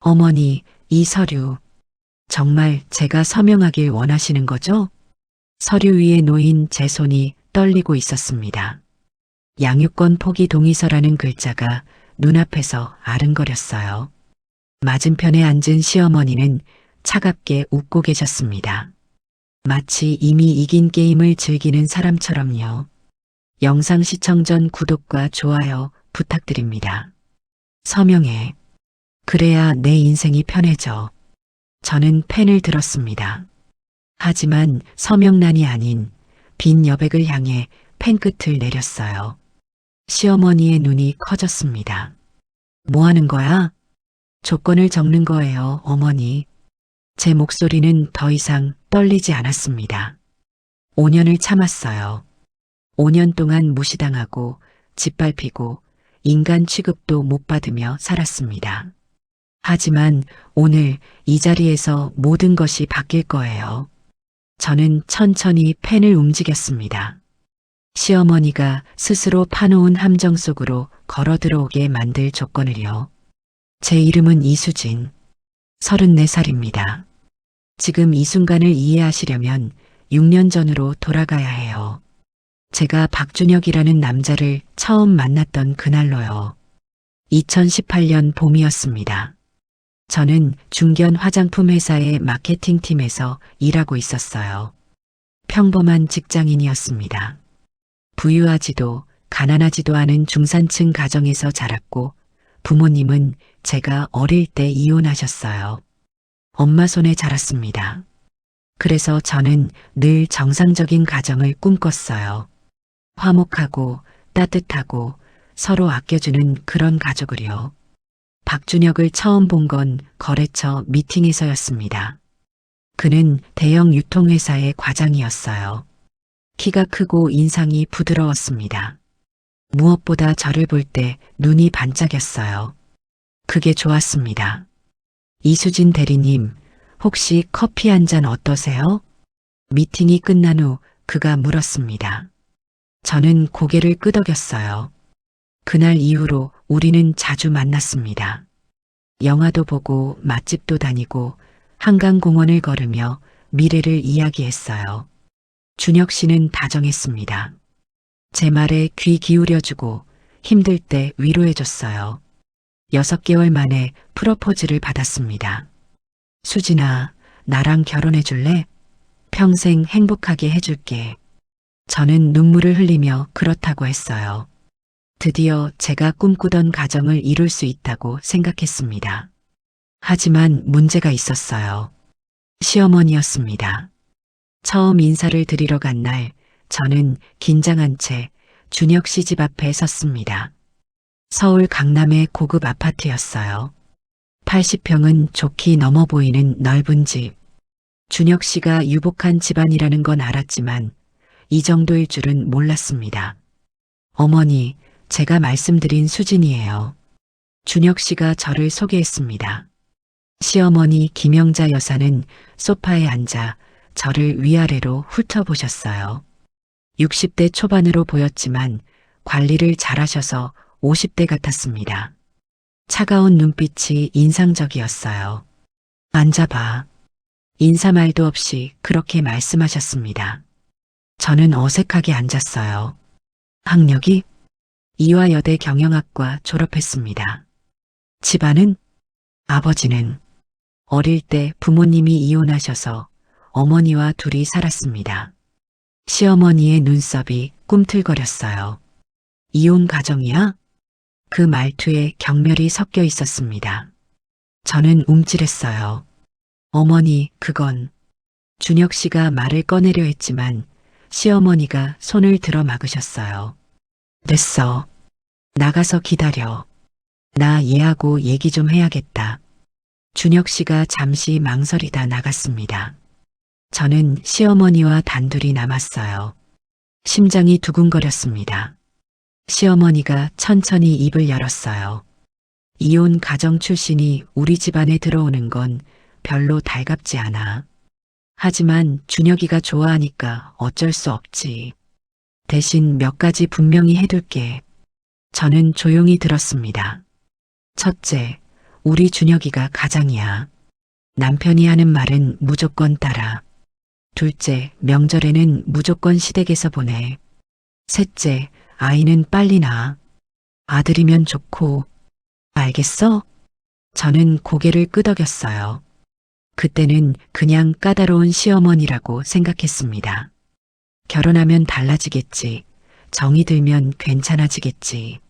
어머니, 이 서류 정말 제가 서명하길 원하시는 거죠? 서류 위에 놓인 제 손이 떨리고 있었습니다. 양육권 포기 동의서라는 글자가 눈앞에서 아른거렸어요. 맞은편에 앉은 시어머니는 차갑게 웃고 계셨습니다. 마치 이미 이긴 게임을 즐기는 사람처럼요. 영상 시청 전 구독과 좋아요 부탁드립니다. 서명해. 그래야 내 인생이 편해져. 저는 펜을 들었습니다. 하지만 서명란이 아닌 빈 여백을 향해 펜끝을 내렸어요. 시어머니의 눈이 커졌습니다. 뭐 하는 거야? 조건을 적는 거예요, 어머니. 제 목소리는 더 이상 떨리지 않았습니다. 5년을 참았어요. 5년 동안 무시당하고 짓밟히고 인간 취급도 못 받으며 살았습니다. 하지만 오늘 이 자리에서 모든 것이 바뀔 거예요. 저는 천천히 펜을 움직였습니다. 시어머니가 스스로 파놓은 함정 속으로 걸어 들어오게 만들 조건을요. 제 이름은 이수진, 34살입니다. 지금 이 순간을 이해하시려면 6년 전으로 돌아가야 해요. 제가 박준혁이라는 남자를 처음 만났던 그날로요. 2018년 봄이었습니다. 저는 중견 화장품 회사의 마케팅팀에서 일하고 있었어요. 평범한 직장인이었습니다. 부유하지도 가난하지도 않은 중산층 가정에서 자랐고 부모님은 제가 어릴 때 이혼하셨어요. 엄마 손에 자랐습니다. 그래서 저는 늘 정상적인 가정을 꿈꿨어요. 화목하고 따뜻하고 서로 아껴주는 그런 가족을요. 박준혁을 처음 본 건 거래처 미팅에서였습니다. 그는 대형 유통회사의 과장이었어요. 키가 크고 인상이 부드러웠습니다. 무엇보다 저를 볼 때 눈이 반짝였어요. 그게 좋았습니다. 이수진 대리님, 혹시 커피 한 잔 어떠세요? 미팅이 끝난 후 그가 물었습니다. 저는 고개를 끄덕였어요. 그날 이후로 우리는 자주 만났습니다. 영화도 보고 맛집도 다니고 한강공원을 걸으며 미래를 이야기했어요. 준혁 씨는 다정했습니다. 제 말에 귀 기울여주고 힘들 때 위로해줬어요. 6개월 만에 프러포즈를 받았습니다. 수진아, 나랑 결혼해 줄래? 평생 행복하게 해줄게. 저는 눈물을 흘리며 그렇다고 했어요. 드디어 제가 꿈꾸던 가정을 이룰 수 있다고 생각했습니다. 하지만 문제가 있었어요. 시어머니였습니다. 처음 인사를 드리러 간 날, 저는 긴장한 채 준혁 씨 집 앞에 섰습니다. 서울 강남의 고급 아파트였어요. 80평은 좋게 넘어 보이는 넓은 집. 준혁 씨가 유복한 집안이라는 건 알았지만 이 정도일 줄은 몰랐습니다. 어머니, 제가 말씀드린 수진이에요. 준혁 씨가 저를 소개했습니다. 시어머니 김영자 여사는 소파에 앉아 저를 위아래로 훑어보셨어요. 60대 초반으로 보였지만 관리를 잘하셔서 50대 같았습니다. 차가운 눈빛이 인상적이었어요. 앉아봐. 인사 말도 없이 그렇게 말씀하셨습니다. 저는 어색하게 앉았어요. 학력이? 이화여대 경영학과 졸업했습니다. 집안은? 아버지는 어릴 때 부모님이 이혼하셔서 어머니와 둘이 살았습니다. 시어머니의 눈썹이 꿈틀거렸어요. 이혼 가정이야? 그 말투에 경멸이 섞여 있었습니다. 저는 움찔했어요. 어머니, 그건. 준혁 씨가 말을 꺼내려 했지만 시어머니가 손을 들어 막으셨어요. 됐어. 나가서 기다려. 나 얘하고 얘기 좀 해야겠다. 준혁 씨가 잠시 망설이다 나갔습니다. 저는 시어머니와 단둘이 남았어요. 심장이 두근거렸습니다. 시어머니가 천천히 입을 열었어요. 이혼 가정 출신이 우리 집안에 들어오는 건 별로 달갑지 않아. 하지만 준혁이가 좋아하니까 어쩔 수 없지. 대신 몇 가지 분명히 해둘게. 저는 조용히 들었습니다. 첫째, 우리 준혁이가 가장이야. 남편이 하는 말은 무조건 따라. 둘째, 명절에는 무조건 시댁에서 보내. 셋째, 아이는 빨리 낳아. 아들이면 좋고. 알겠어? 저는 고개를 끄덕였어요. 그때는 그냥 까다로운 시어머니라고 생각했습니다. 결혼하면 달라지겠지. 정이 들면 괜찮아지겠지.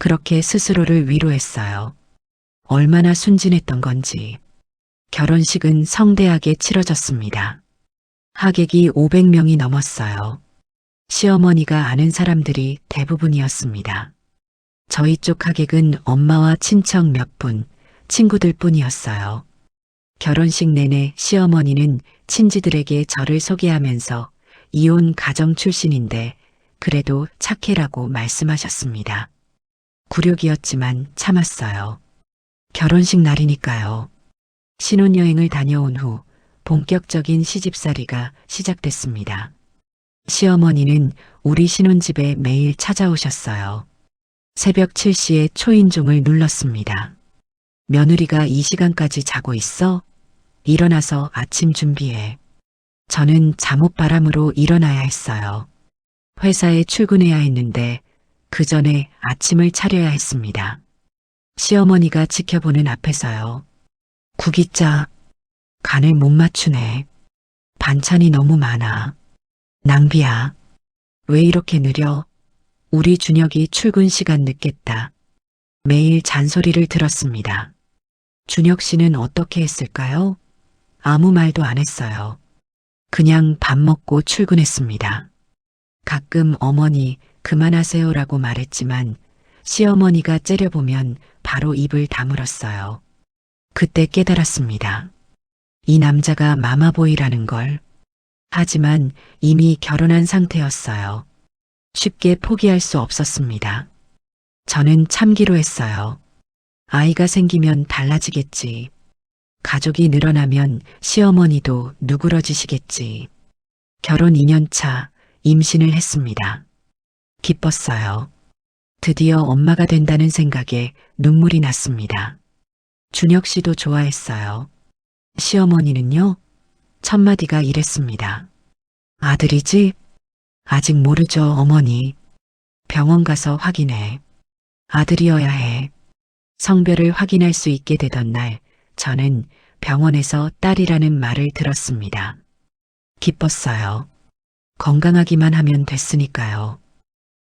그렇게 스스로를 위로했어요. 얼마나 순진했던 건지. 결혼식은 성대하게 치러졌습니다. 하객이 500명이 넘었어요. 시어머니가 아는 사람들이 대부분이었습니다. 저희 쪽 하객은 엄마와 친척 몇 분, 친구들 뿐이었어요. 결혼식 내내 시어머니는 친지들에게 저를 소개하면서 이혼 가정 출신인데 그래도 착해라고 말씀하셨습니다. 굴욕이었지만 참았어요. 결혼식 날이니까요. 신혼여행을 다녀온 후 본격적인 시집살이가 시작됐습니다. 시어머니는 우리 신혼집에 매일 찾아오셨어요. 새벽 7시에 초인종을 눌렀습니다. 며느리가 이 시간까지 자고 있어? 일어나서 아침 준비해. 저는 잠옷바람으로 일어나야 했어요. 회사에 출근해야 했는데 그 전에 아침을 차려야 했습니다. 시어머니가 지켜보는 앞에서요. 국이 짜. 간을 못 맞추네. 반찬이 너무 많아. 낭비야. 왜 이렇게 느려? 우리 준혁이 출근 시간 늦겠다. 매일 잔소리를 들었습니다. 준혁 씨는 어떻게 했을까요? 아무 말도 안 했어요. 그냥 밥 먹고 출근했습니다. 가끔 어머니 그만하세요라고 말했지만 시어머니가 째려보면 바로 입을 다물었어요. 그때 깨달았습니다. 이 남자가 마마보이라는 걸. 하지만 이미 결혼한 상태였어요. 쉽게 포기할 수 없었습니다. 저는 참기로 했어요. 아이가 생기면 달라지겠지. 가족이 늘어나면 시어머니도 누그러지시겠지. 결혼 2년 차 임신을 했습니다. 기뻤어요. 드디어 엄마가 된다는 생각에 눈물이 났습니다. 준혁 씨도 좋아했어요. 시어머니는요? 첫마디가 이랬습니다. 아들이지? 아직 모르죠, 어머니. 병원 가서 확인해. 아들이어야 해. 성별을 확인할 수 있게 되던 날, 저는 병원에서 딸이라는 말을 들었습니다. 기뻤어요. 건강하기만 하면 됐으니까요.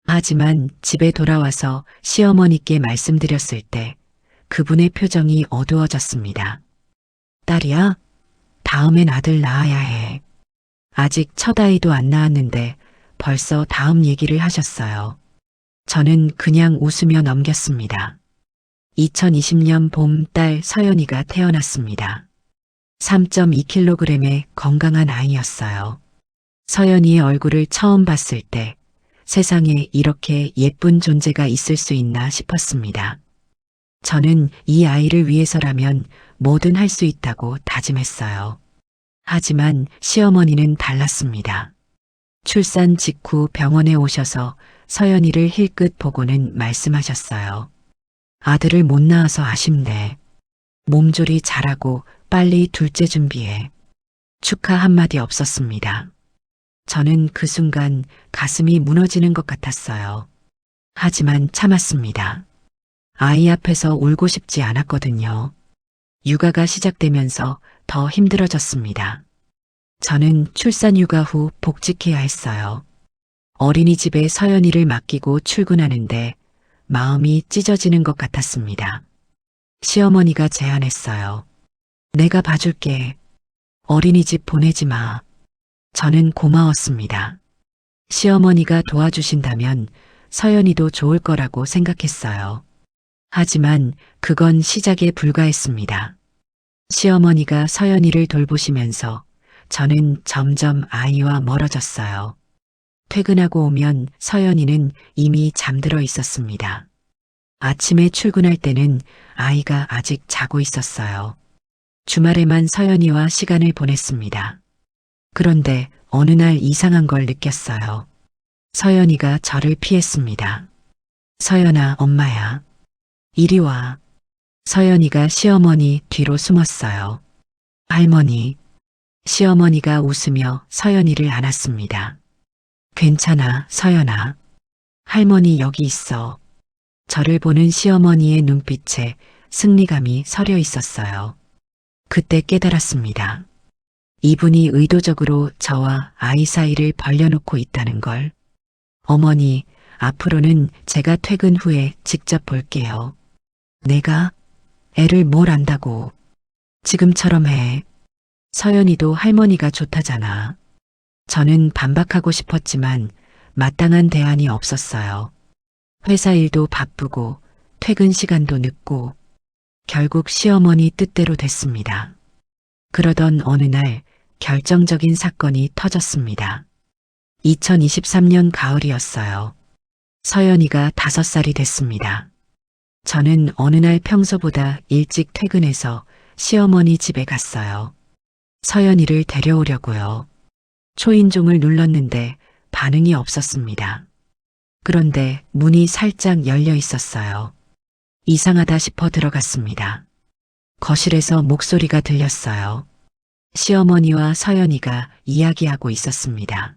하지만 집에 돌아와서 시어머니께 말씀드렸을 때 그분의 표정이 어두워졌습니다. 딸이야? 다음엔 아들 낳아야 해. 아직 첫 아이도 안 낳았는데 벌써 다음 얘기를 하셨어요. 저는 그냥 웃으며 넘겼습니다. 2020년 봄 딸 서연이가 태어났습니다. 3.2kg의 건강한 아이였어요. 서연이의 얼굴을 처음 봤을 때 세상에 이렇게 예쁜 존재가 있을 수 있나 싶었습니다. 저는 이 아이를 위해서라면 뭐든 할 수 있다고 다짐했어요. 하지만 시어머니는 달랐습니다. 출산 직후 병원에 오셔서 서연이를 힐끗 보고는 말씀하셨어요. 아들을 못 낳아서 아쉽네. 몸조리 잘하고 빨리 둘째 준비해. 축하 한마디 없었습니다. 저는 그 순간 가슴이 무너지는 것 같았어요. 하지만 참았습니다. 아이 앞에서 울고 싶지 않았거든요. 육아가 시작되면서 더 힘들어졌습니다. 저는 출산 휴가 후 복직해야 했어요. 어린이집에 서연이를 맡기고 출근하는데 마음이 찢어지는 것 같았습니다. 시어머니가 제안했어요. 내가 봐줄게. 어린이집 보내지 마. 저는 고마웠습니다. 시어머니가 도와주신다면 서연이도 좋을 거라고 생각했어요. 하지만 그건 시작에 불과했습니다. 시어머니가 서연이를 돌보시면서 저는 점점 아이와 멀어졌어요. 퇴근하고 오면 서연이는 이미 잠들어 있었습니다. 아침에 출근할 때는 아이가 아직 자고 있었어요. 주말에만 서연이와 시간을 보냈습니다. 그런데 어느 날 이상한 걸 느꼈어요. 서연이가 저를 피했습니다. 서연아, 엄마야. 이리 와. 서연이가 시어머니 뒤로 숨었어요. 할머니. 시어머니가 웃으며 서연이를 안았습니다. 괜찮아, 서연아. 할머니 여기 있어. 저를 보는 시어머니의 눈빛에 승리감이 서려 있었어요. 그때 깨달았습니다. 이분이 의도적으로 저와 아이 사이를 벌려놓고 있다는 걸. 어머니, 앞으로는 제가 퇴근 후에 직접 볼게요. 내가 애를 뭘 안다고. 지금처럼 해. 서연이도 할머니가 좋다잖아. 저는 반박하고 싶었지만 마땅한 대안이 없었어요. 회사 일도 바쁘고 퇴근 시간도 늦고 결국 시어머니 뜻대로 됐습니다. 그러던 어느 날 결정적인 사건이 터졌습니다. 2023년 가을이었어요. 서연이가 5살이 됐습니다. 저는 어느 날 평소보다 일찍 퇴근해서 시어머니 집에 갔어요. 서연이를 데려오려고요. 초인종을 눌렀는데 반응이 없었습니다. 그런데 문이 살짝 열려 있었어요. 이상하다 싶어 들어갔습니다. 거실에서 목소리가 들렸어요. 시어머니와 서연이가 이야기하고 있었습니다.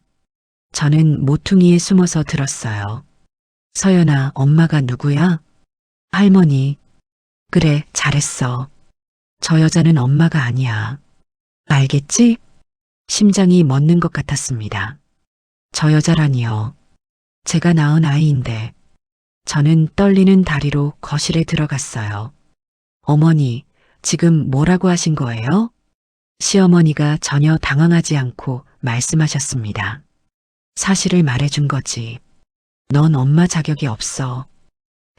저는 모퉁이에 숨어서 들었어요. 서연아, 엄마가 누구야? 할머니. 그래, 잘했어. 저 여자는 엄마가 아니야. 알겠지? 심장이 멎는 것 같았습니다. 저 여자라니요. 제가 낳은 아이인데. 저는 떨리는 다리로 거실에 들어갔어요. 어머니, 지금 뭐라고 하신 거예요? 시어머니가 전혀 당황하지 않고 말씀하셨습니다. 사실을 말해준 거지. 넌 엄마 자격이 없어.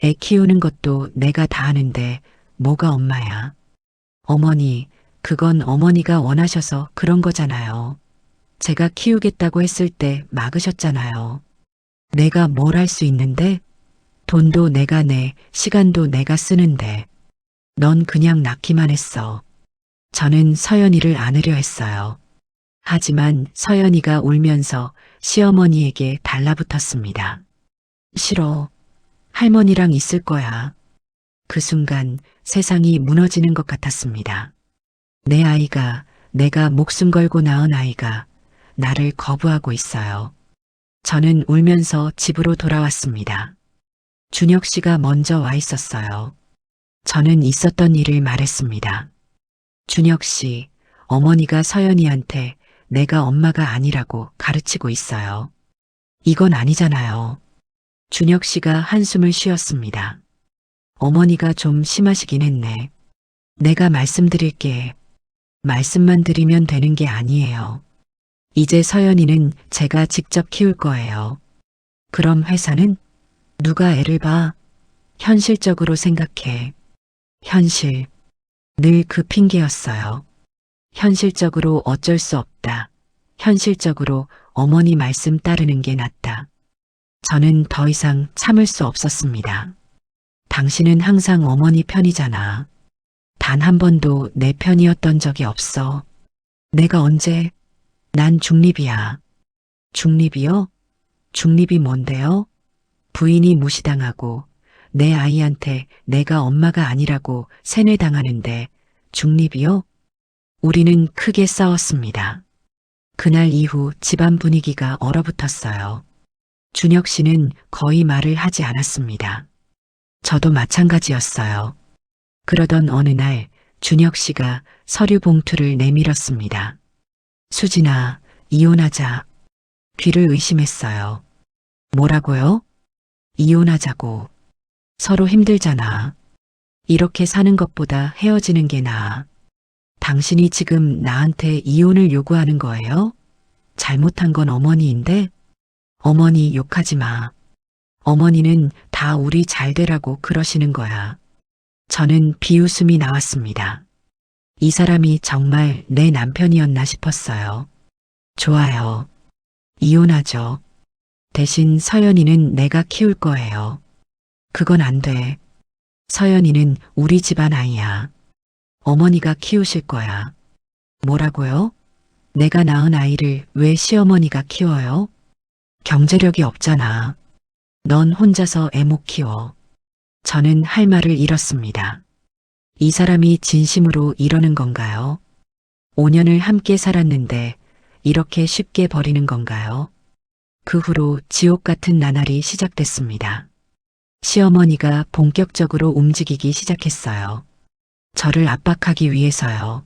애 키우는 것도 내가 다 하는데 뭐가 엄마야. 어머니, 그건 어머니가 원하셔서 그런 거잖아요. 제가 키우겠다고 했을 때 막으셨잖아요. 내가 뭘 할 수 있는데? 돈도 내가 내, 시간도 내가 쓰는데. 넌 그냥 낳기만 했어. 저는 서연이를 안으려 했어요. 하지만 서연이가 울면서 시어머니에게 달라붙었습니다. 싫어. 할머니랑 있을 거야. 그 순간 세상이 무너지는 것 같았습니다. 내 아이가, 내가 목숨 걸고 낳은 아이가 나를 거부하고 있어요. 저는 울면서 집으로 돌아왔습니다. 준혁 씨가 먼저 와 있었어요. 저는 있었던 일을 말했습니다. 준혁 씨, 어머니가 서연이한테 내가 엄마가 아니라고 가르치고 있어요. 이건 아니잖아요. 준혁 씨가 한숨을 쉬었습니다. 어머니가 좀 심하시긴 했네. 내가 말씀드릴게. 말씀만 드리면 되는 게 아니에요. 이제 서연이는 제가 직접 키울 거예요. 그럼 회사는? 누가 애를 봐? 현실적으로 생각해. 현실. 늘 그 핑계였어요. 현실적으로 어쩔 수 없다. 현실적으로 어머니 말씀 따르는 게 낫다. 저는 더 이상 참을 수 없었습니다. 당신은 항상 어머니 편이잖아. 단 한 번도 내 편이었던 적이 없어. 내가 언제? 난 중립이야. 중립이요? 중립이 뭔데요? 부인이 무시당하고 내 아이한테 내가 엄마가 아니라고 세뇌당하는데 중립이요? 우리는 크게 싸웠습니다. 그날 이후 집안 분위기가 얼어붙었어요. 준혁 씨는 거의 말을 하지 않았습니다. 저도 마찬가지였어요. 그러던 어느 날 준혁 씨가 서류 봉투를 내밀었습니다. 수진아, 이혼하자. 귀를 의심했어요. 뭐라고요? 이혼하자고. 서로 힘들잖아. 이렇게 사는 것보다 헤어지는 게 나아. 당신이 지금 나한테 이혼을 요구하는 거예요? 잘못한 건 어머니인데? 어머니 욕하지 마. 어머니는 다 우리 잘 되라고 그러시는 거야. 저는 비웃음이 나왔습니다. 이 사람이 정말 내 남편이었나 싶었어요. 좋아요. 이혼하죠. 대신 서연이는 내가 키울 거예요. 그건 안 돼. 서연이는 우리 집안 아이야. 어머니가 키우실 거야. 뭐라고요? 내가 낳은 아이를 왜 시어머니가 키워요? 경제력이 없잖아. 넌 혼자서 애 못 키워. 저는 할 말을 잃었습니다. 이 사람이 진심으로 이러는 건가요? 5년을 함께 살았는데 이렇게 쉽게 버리는 건가요? 그 후로 지옥 같은 나날이 시작됐습니다. 시어머니가 본격적으로 움직이기 시작했어요. 저를 압박하기 위해서요.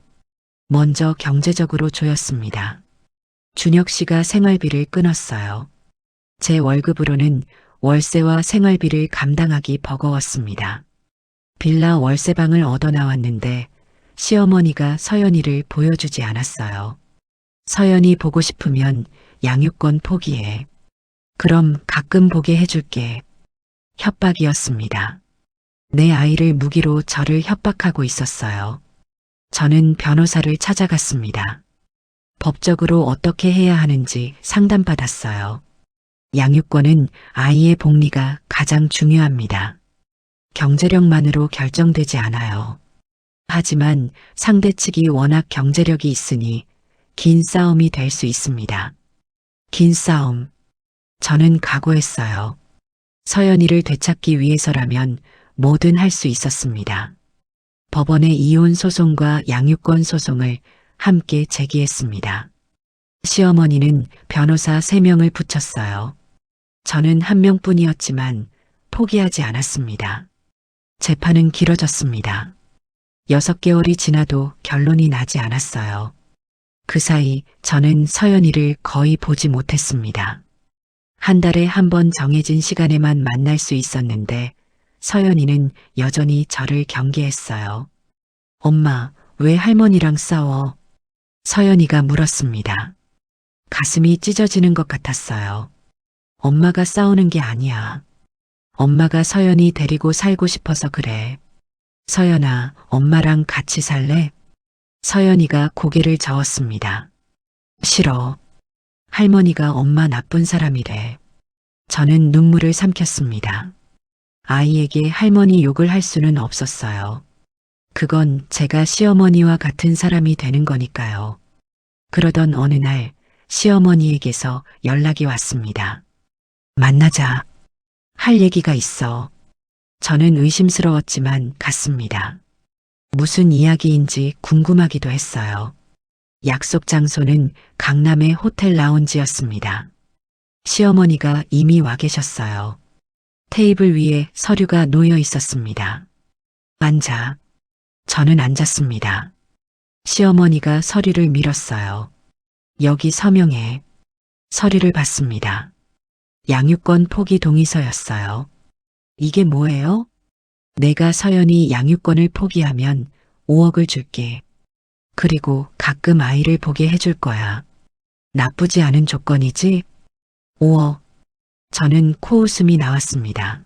먼저 경제적으로 조였습니다. 준혁 씨가 생활비를 끊었어요. 제 월급으로는 월세와 생활비를 감당하기 버거웠습니다. 빌라 월세방을 얻어 나왔는데 시어머니가 서연이를 보여주지 않았어요. 서연이 보고 싶으면 양육권 포기해. 그럼 가끔 보게 해줄게. 협박이었습니다. 내 아이를 무기로 저를 협박하고 있었어요. 저는 변호사를 찾아갔습니다. 법적으로 어떻게 해야 하는지 상담받았어요. 양육권은 아이의 복리가 가장 중요합니다. 경제력만으로 결정되지 않아요. 하지만 상대 측이 워낙 경제력이 있으니 긴 싸움이 될 수 있습니다. 긴 싸움. 저는 각오했어요. 서연이를 되찾기 위해서라면 뭐든 할 수 있었습니다. 법원의 이혼 소송과 양육권 소송을 함께 제기했습니다. 시어머니는 변호사 3명을 붙였어요. 저는 1명뿐이었지만 포기하지 않았습니다. 재판은 길어졌습니다. 6개월이 지나도 결론이 나지 않았어요. 그 사이 저는 서연이를 거의 보지 못했습니다. 한 달에 한 번 정해진 시간에만 만날 수 있었는데 서연이는 여전히 저를 경계했어요. 엄마, 왜 할머니랑 싸워? 서연이가 물었습니다. 가슴이 찢어지는 것 같았어요. 엄마가 싸우는 게 아니야. 엄마가 서연이 데리고 살고 싶어서 그래. 서연아, 엄마랑 같이 살래? 서연이가 고개를 저었습니다. 싫어. 할머니가 엄마 나쁜 사람이래. 저는 눈물을 삼켰습니다. 아이에게 할머니 욕을 할 수는 없었어요. 그건 제가 시어머니와 같은 사람이 되는 거니까요. 그러던 어느 날 시어머니에게서 연락이 왔습니다. 만나자. 할 얘기가 있어. 저는 의심스러웠지만 갔습니다. 무슨 이야기인지 궁금하기도 했어요. 약속 장소는 강남의 호텔 라운지였습니다. 시어머니가 이미 와 계셨어요. 테이블 위에 서류가 놓여 있었습니다. 앉아. 저는 앉았습니다. 시어머니가 서류를 밀었어요. 여기 서명해. 서류를 봤습니다. 양육권 포기 동의서였어요. 이게 뭐예요? 내가 서연이 양육권을 포기하면 5억을 줄게. 그리고 가끔 아이를 보게 해줄 거야. 나쁘지 않은 조건이지? 5억. 저는 코웃음이 나왔습니다.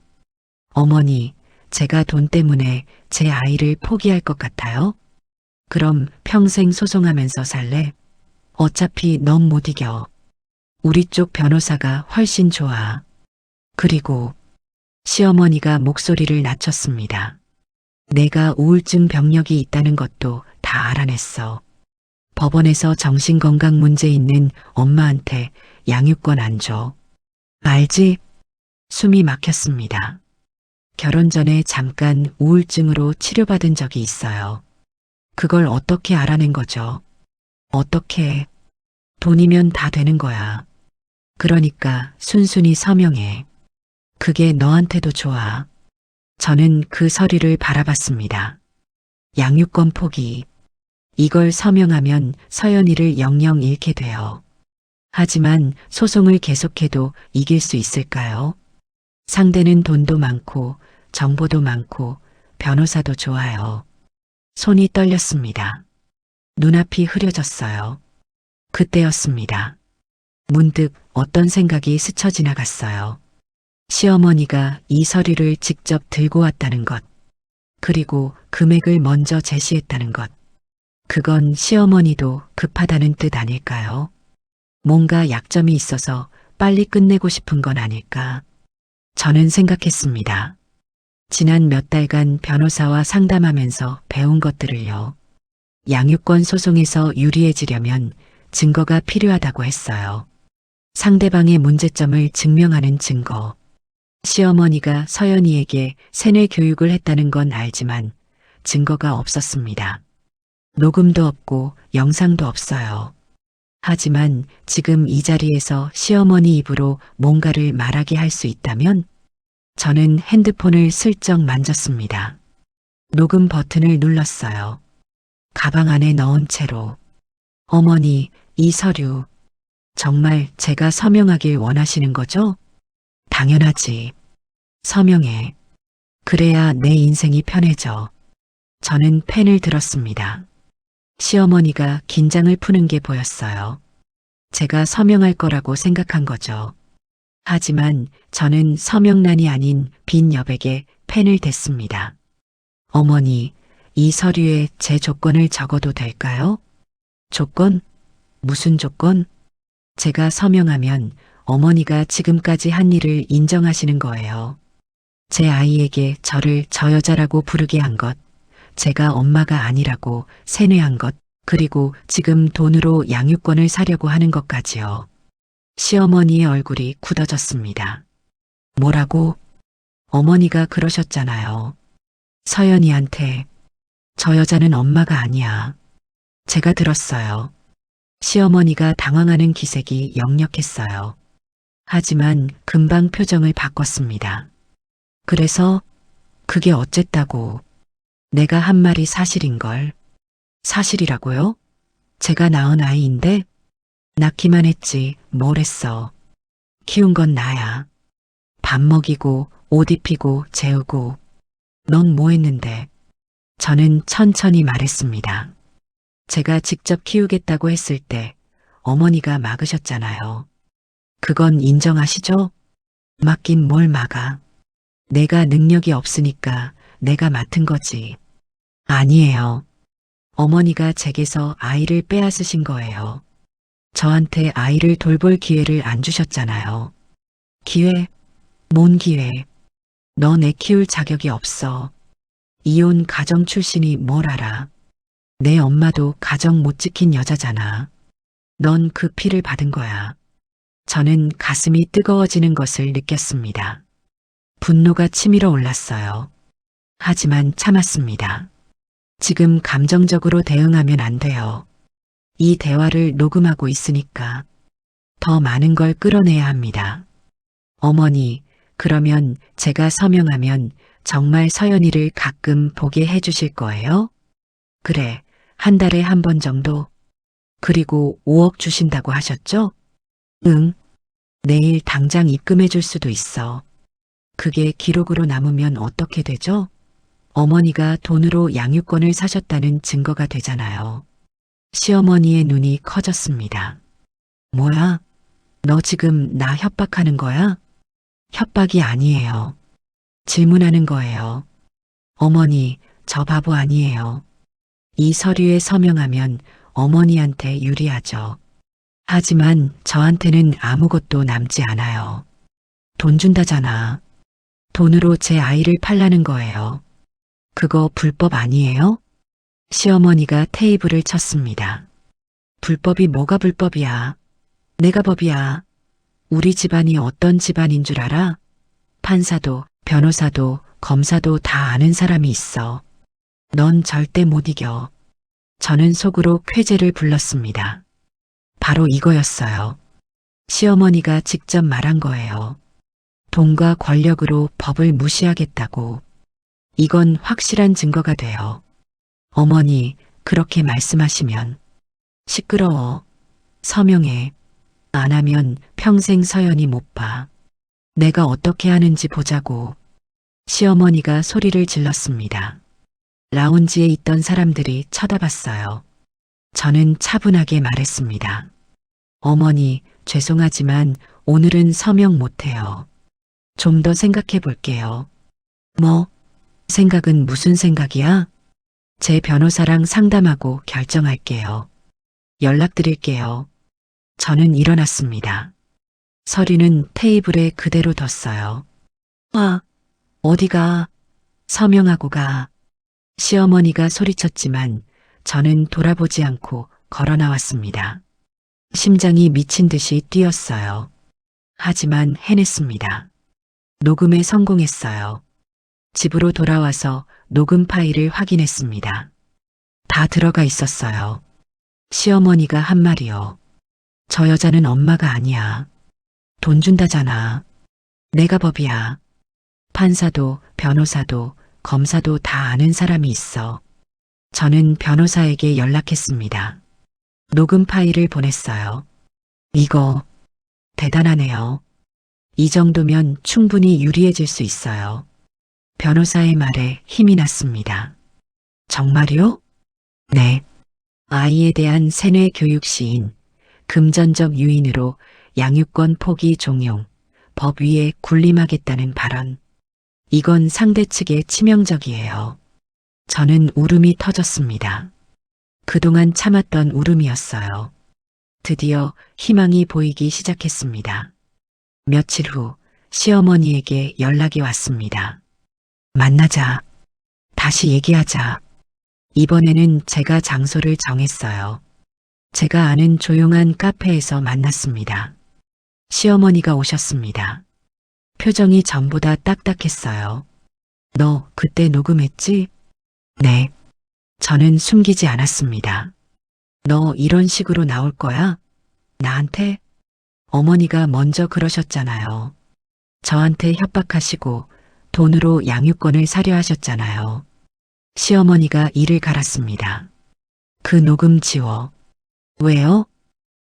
어머니, 제가 돈 때문에 제 아이를 포기할 것 같아요? 그럼 평생 소송하면서 살래? 어차피 넌 못 이겨. 우리 쪽 변호사가 훨씬 좋아. 그리고 시어머니가 목소리를 낮췄습니다. 내가 우울증 병력이 있다는 것도 다 알아냈어. 법원에서 정신건강 문제 있는 엄마한테 양육권 안 줘. 알지? 숨이 막혔습니다. 결혼 전에 잠깐 우울증으로 치료받은 적이 있어요. 그걸 어떻게 알아낸 거죠? 어떻게? 돈이면 다 되는 거야. 그러니까 순순히 서명해. 그게 너한테도 좋아. 저는 그 서류를 바라봤습니다. 양육권 포기. 이걸 서명하면 서연이를 영영 잃게 돼요. 하지만 소송을 계속해도 이길 수 있을까요? 상대는 돈도 많고 정보도 많고 변호사도 좋아요. 손이 떨렸습니다. 눈앞이 흐려졌어요. 그때였습니다. 문득 어떤 생각이 스쳐 지나갔어요. 시어머니가 이 서류를 직접 들고 왔다는 것. 그리고 금액을 먼저 제시했다는 것. 그건 시어머니도 급하다는 뜻 아닐까요? 뭔가 약점이 있어서 빨리 끝내고 싶은 건 아닐까? 저는 생각했습니다. 지난 몇 달간 변호사와 상담하면서 배운 것들을요. 양육권 소송에서 유리해지려면 증거가 필요하다고 했어요. 상대방의 문제점을 증명하는 증거. 시어머니가 서연이에게 세뇌 교육을 했다는 건 알지만 증거가 없었습니다. 녹음도 없고 영상도 없어요. 하지만 지금 이 자리에서 시어머니 입으로 뭔가를 말하게 할 수 있다면 저는 핸드폰을 슬쩍 만졌습니다. 녹음 버튼을 눌렀어요. 가방 안에 넣은 채로. 어머니, 이 서류 정말 제가 서명하길 원하시는 거죠? 당연하지. 서명해. 그래야 내 인생이 편해져. 저는 펜을 들었습니다. 시어머니가 긴장을 푸는 게 보였어요. 제가 서명할 거라고 생각한 거죠. 하지만 저는 서명란이 아닌 빈 여백에 펜을 댔습니다. 어머니, 이 서류에 제 조건을 적어도 될까요? 조건? 무슨 조건? 제가 서명하면 어머니가 지금까지 한 일을 인정하시는 거예요. 제 아이에게 저를 저 여자라고 부르게 한 것, 제가 엄마가 아니라고 세뇌한 것, 그리고 지금 돈으로 양육권을 사려고 하는 것까지요. 시어머니의 얼굴이 굳어졌습니다. 뭐라고? 어머니가 그러셨잖아요. 서연이한테 저 여자는 엄마가 아니야. 제가 들었어요. 시어머니가 당황하는 기색이 역력했어요. 하지만 금방 표정을 바꿨습니다. 그래서 그게 어쨌다고. 내가 한 말이 사실인걸. 사실이라고요? 제가 낳은 아이인데 낳기만 했지 뭘 했어. 키운 건 나야. 밥 먹이고 옷 입히고 재우고. 넌 뭐 했는데? 저는 천천히 말했습니다. 제가 직접 키우겠다고 했을 때 어머니가 막으셨잖아요. 그건 인정하시죠? 맡긴 뭘 막아. 내가 능력이 없으니까 내가 맡은 거지. 아니에요. 어머니가 제게서 아이를 빼앗으신 거예요. 저한테 아이를 돌볼 기회를 안 주셨잖아요. 기회? 뭔 기회? 너 내 키울 자격이 없어. 이혼 가정 출신이 뭘 알아. 내 엄마도 가정 못 지킨 여자잖아. 넌 그 피를 받은 거야. 저는 가슴이 뜨거워지는 것을 느꼈습니다. 분노가 치밀어 올랐어요. 하지만 참았습니다. 지금 감정적으로 대응하면 안 돼요. 이 대화를 녹음하고 있으니까 더 많은 걸 끌어내야 합니다. 어머니, 그러면 제가 서명하면 정말 서연이를 가끔 보게 해주실 거예요? 그래, 한 달에 한 번 정도. 그리고 5억 주신다고 하셨죠? 응. 내일 당장 입금해 줄 수도 있어. 그게 기록으로 남으면 어떻게 되죠? 어머니가 돈으로 양육권을 사셨다는 증거가 되잖아요. 시어머니의 눈이 커졌습니다. 뭐야? 너 지금 나 협박하는 거야? 협박이 아니에요. 질문하는 거예요. 어머니, 저 바보 아니에요. 이 서류에 서명하면 어머니한테 유리하죠. 하지만 저한테는 아무것도 남지 않아요. 돈 준다잖아. 돈으로 제 아이를 팔라는 거예요. 그거 불법 아니에요? 시어머니가 테이블을 쳤습니다. 불법이 뭐가 불법이야? 내가 법이야. 우리 집안이 어떤 집안인 줄 알아? 판사도, 변호사도, 검사도 다 아는 사람이 있어. 넌 절대 못 이겨. 저는 속으로 쾌재를 불렀습니다. 바로 이거였어요. 시어머니가 직접 말한 거예요. 돈과 권력으로 법을 무시하겠다고. 이건 확실한 증거가 돼요. 어머니, 그렇게 말씀하시면. 시끄러워. 서명해. 안 하면 평생 서연이 못 봐. 내가 어떻게 하는지 보자고. 시어머니가 소리를 질렀습니다. 라운지에 있던 사람들이 쳐다봤어요. 저는 차분하게 말했습니다. 어머니, 죄송하지만 오늘은 서명 못해요. 좀 더 생각해 볼게요. 뭐? 생각은 무슨 생각이야? 제 변호사랑 상담하고 결정할게요. 연락드릴게요. 저는 일어났습니다. 서류는 테이블에 그대로 뒀어요. 와, 어디가? 서명하고 가. 시어머니가 소리쳤지만 저는 돌아보지 않고 걸어 나왔습니다. 심장이 미친 듯이 뛰었어요. 하지만 해냈습니다. 녹음에 성공했어요. 집으로 돌아와서 녹음 파일을 확인했습니다. 다 들어가 있었어요. 시어머니가 한 말이요. 저 여자는 엄마가 아니야. 돈 준다잖아. 내가 법이야. 판사도 변호사도 검사도 다 아는 사람이 있어. 저는 변호사에게 연락했습니다. 녹음 파일을 보냈어요. 이거 대단하네요. 이 정도면 충분히 유리해질 수 있어요. 변호사의 말에 힘이 났습니다. 정말요? 네. 아이에 대한 세뇌 교육 시인, 금전적 유인으로 양육권 포기 종용, 법 위에 군림하겠다는 발언. 이건 상대 측에 치명적이에요. 저는 울음이 터졌습니다. 그동안 참았던 울음이었어요. 드디어 희망이 보이기 시작했습니다. 며칠 후 시어머니에게 연락이 왔습니다. 만나자. 다시 얘기하자. 이번에는 제가 장소를 정했어요. 제가 아는 조용한 카페에서 만났습니다. 시어머니가 오셨습니다. 표정이 전보다 딱딱했어요. 너 그때 녹음했지? 네. 저는 숨기지 않았습니다. 너 이런 식으로 나올 거야? 나한테? 어머니가 먼저 그러셨잖아요. 저한테 협박하시고 돈으로 양육권을 사려 하셨잖아요. 시어머니가 이를 갈았습니다. 그 녹음 지워. 왜요?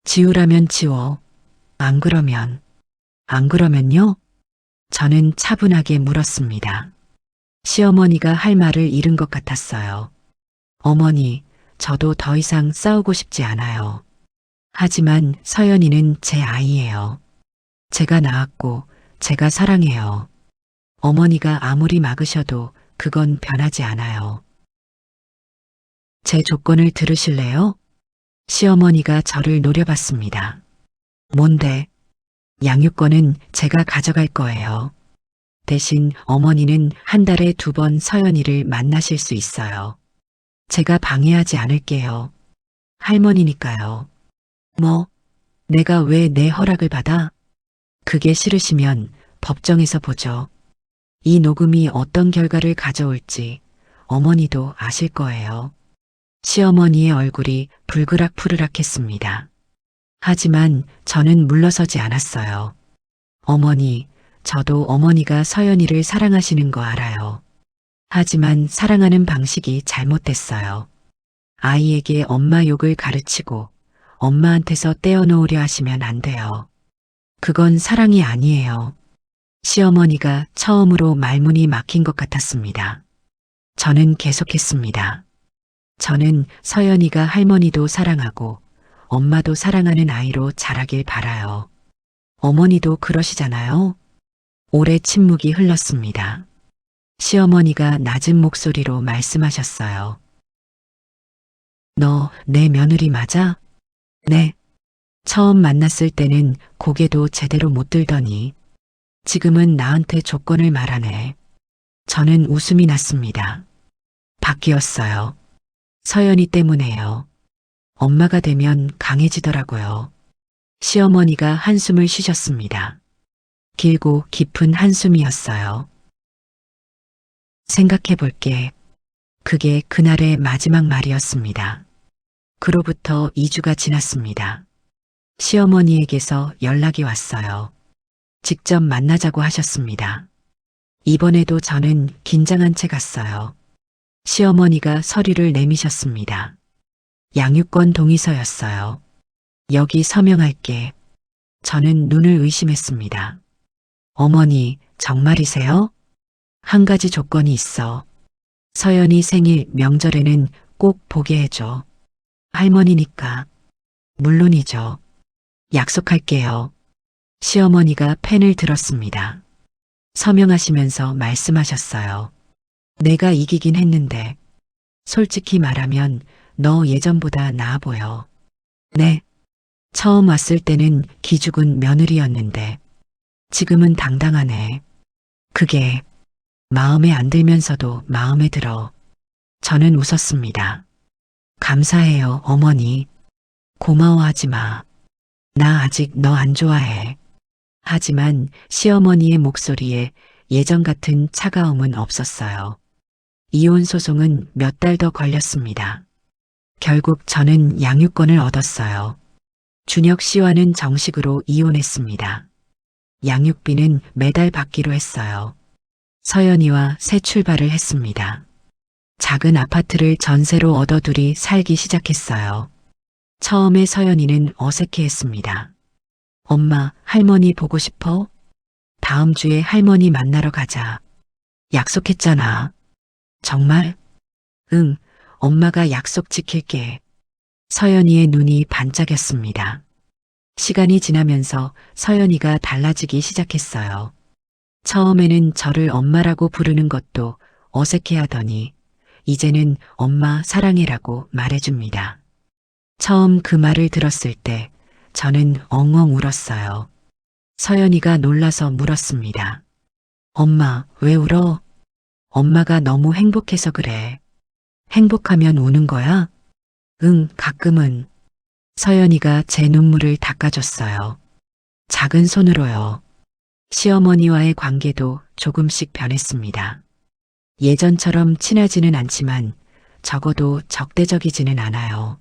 지우라면 지워. 안 그러면요? 저는 차분하게 물었습니다. 시어머니가 할 말을 잃은 것 같았어요. 어머니, 저도 더 이상 싸우고 싶지 않아요. 하지만 서연이는 제 아이예요. 제가 낳았고 제가 사랑해요. 어머니가 아무리 막으셔도 그건 변하지 않아요. 제 조건을 들으실래요? 시어머니가 저를 노려봤습니다. 뭔데? 양육권은 제가 가져갈 거예요. 대신 어머니는 한 달에 2번 서연이를 만나실 수 있어요. 제가 방해하지 않을게요. 할머니니까요. 뭐? 내가 왜 내 허락을 받아? 그게 싫으시면 법정에서 보죠. 이 녹음이 어떤 결과를 가져올지 어머니도 아실 거예요. 시어머니의 얼굴이 불그락푸르락했습니다. 하지만 저는 물러서지 않았어요. 어머니, 저도 어머니가 서연이를 사랑하시는 거 알아요. 하지만 사랑하는 방식이 잘못됐어요. 아이에게 엄마 욕을 가르치고 엄마한테서 떼어놓으려 하시면 안 돼요. 그건 사랑이 아니에요. 시어머니가 처음으로 말문이 막힌 것 같았습니다. 저는 계속했습니다. 저는 서연이가 할머니도 사랑하고 엄마도 사랑하는 아이로 자라길 바라요. 어머니도 그러시잖아요. 오래 침묵이 흘렀습니다. 시어머니가 낮은 목소리로 말씀하셨어요. 너 내 며느리 맞아? 네. 처음 만났을 때는 고개도 제대로 못 들더니 지금은 나한테 조건을 말하네. 저는 웃음이 났습니다. 바뀌었어요. 서연이 때문에요. 엄마가 되면 강해지더라고요. 시어머니가 한숨을 쉬셨습니다. 길고 깊은 한숨이었어요. 생각해 볼게. 그게 그날의 마지막 말이었습니다. 그로부터 2주가 지났습니다. 시어머니에게서 연락이 왔어요. 직접 만나자고 하셨습니다. 이번에도 저는 긴장한 채 갔어요. 시어머니가 서류를 내미셨습니다. 양육권 동의서였어요. 여기 서명할게. 저는 눈을 의심했습니다. 어머니, 정말이세요? 한 가지 조건이 있어. 서연이 생일 명절에는 꼭 보게 해줘. 할머니니까. 물론이죠. 약속할게요. 시어머니가 펜을 들었습니다. 서명하시면서 말씀하셨어요. 내가 이기긴 했는데 솔직히 말하면 너 예전보다 나아 보여. 네. 처음 왔을 때는 기죽은 며느리였는데 지금은 당당하네. 그게 마음에 안 들면서도 마음에 들어. 저는 웃었습니다. 감사해요, 어머니. 고마워하지 마. 나 아직 너 안 좋아해. 하지만 시어머니의 목소리에 예전 같은 차가움은 없었어요. 이혼 소송은 몇 달 더 걸렸습니다. 결국 저는 양육권을 얻었어요. 준혁 씨와는 정식으로 이혼했습니다. 양육비는 매달 받기로 했어요. 서연이와 새 출발을 했습니다. 작은 아파트를 전세로 얻어 둘이 살기 시작했어요. 처음에 서연이는 어색해했습니다. 엄마, 할머니 보고 싶어? 다음 주에 할머니 만나러 가자. 약속했잖아. 정말? 응, 엄마가 약속 지킬게. 서연이의 눈이 반짝였습니다. 시간이 지나면서 서연이가 달라지기 시작했어요. 처음에는 저를 엄마라고 부르는 것도 어색해하더니 이제는 엄마 사랑해라고 말해줍니다. 처음 그 말을 들었을 때 저는 엉엉 울었어요. 서연이가 놀라서 물었습니다. 엄마, 왜 울어? 엄마가 너무 행복해서 그래. 행복하면 우는 거야? 응, 가끔은. 서연이가 제 눈물을 닦아줬어요. 작은 손으로요. 시어머니와의 관계도 조금씩 변했습니다. 예전처럼 친하지는 않지만 적어도 적대적이지는 않아요.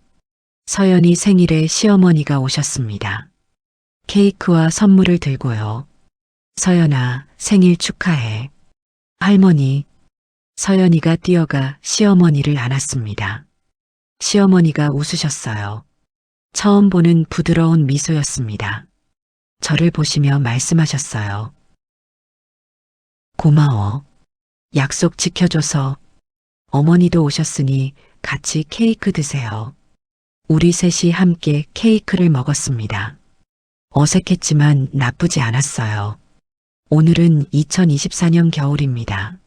서연이 생일에 시어머니가 오셨습니다. 케이크와 선물을 들고요. 서연아, 생일 축하해. 할머니. 서연이가 뛰어가 시어머니를 안았습니다. 시어머니가 웃으셨어요. 처음 보는 부드러운 미소였습니다. 저를 보시며 말씀하셨어요. 고마워. 약속 지켜줘서. 어머니도 오셨으니 같이 케이크 드세요. 우리 셋이 함께 케이크를 먹었습니다. 어색했지만 나쁘지 않았어요. 오늘은 2024년 겨울입니다.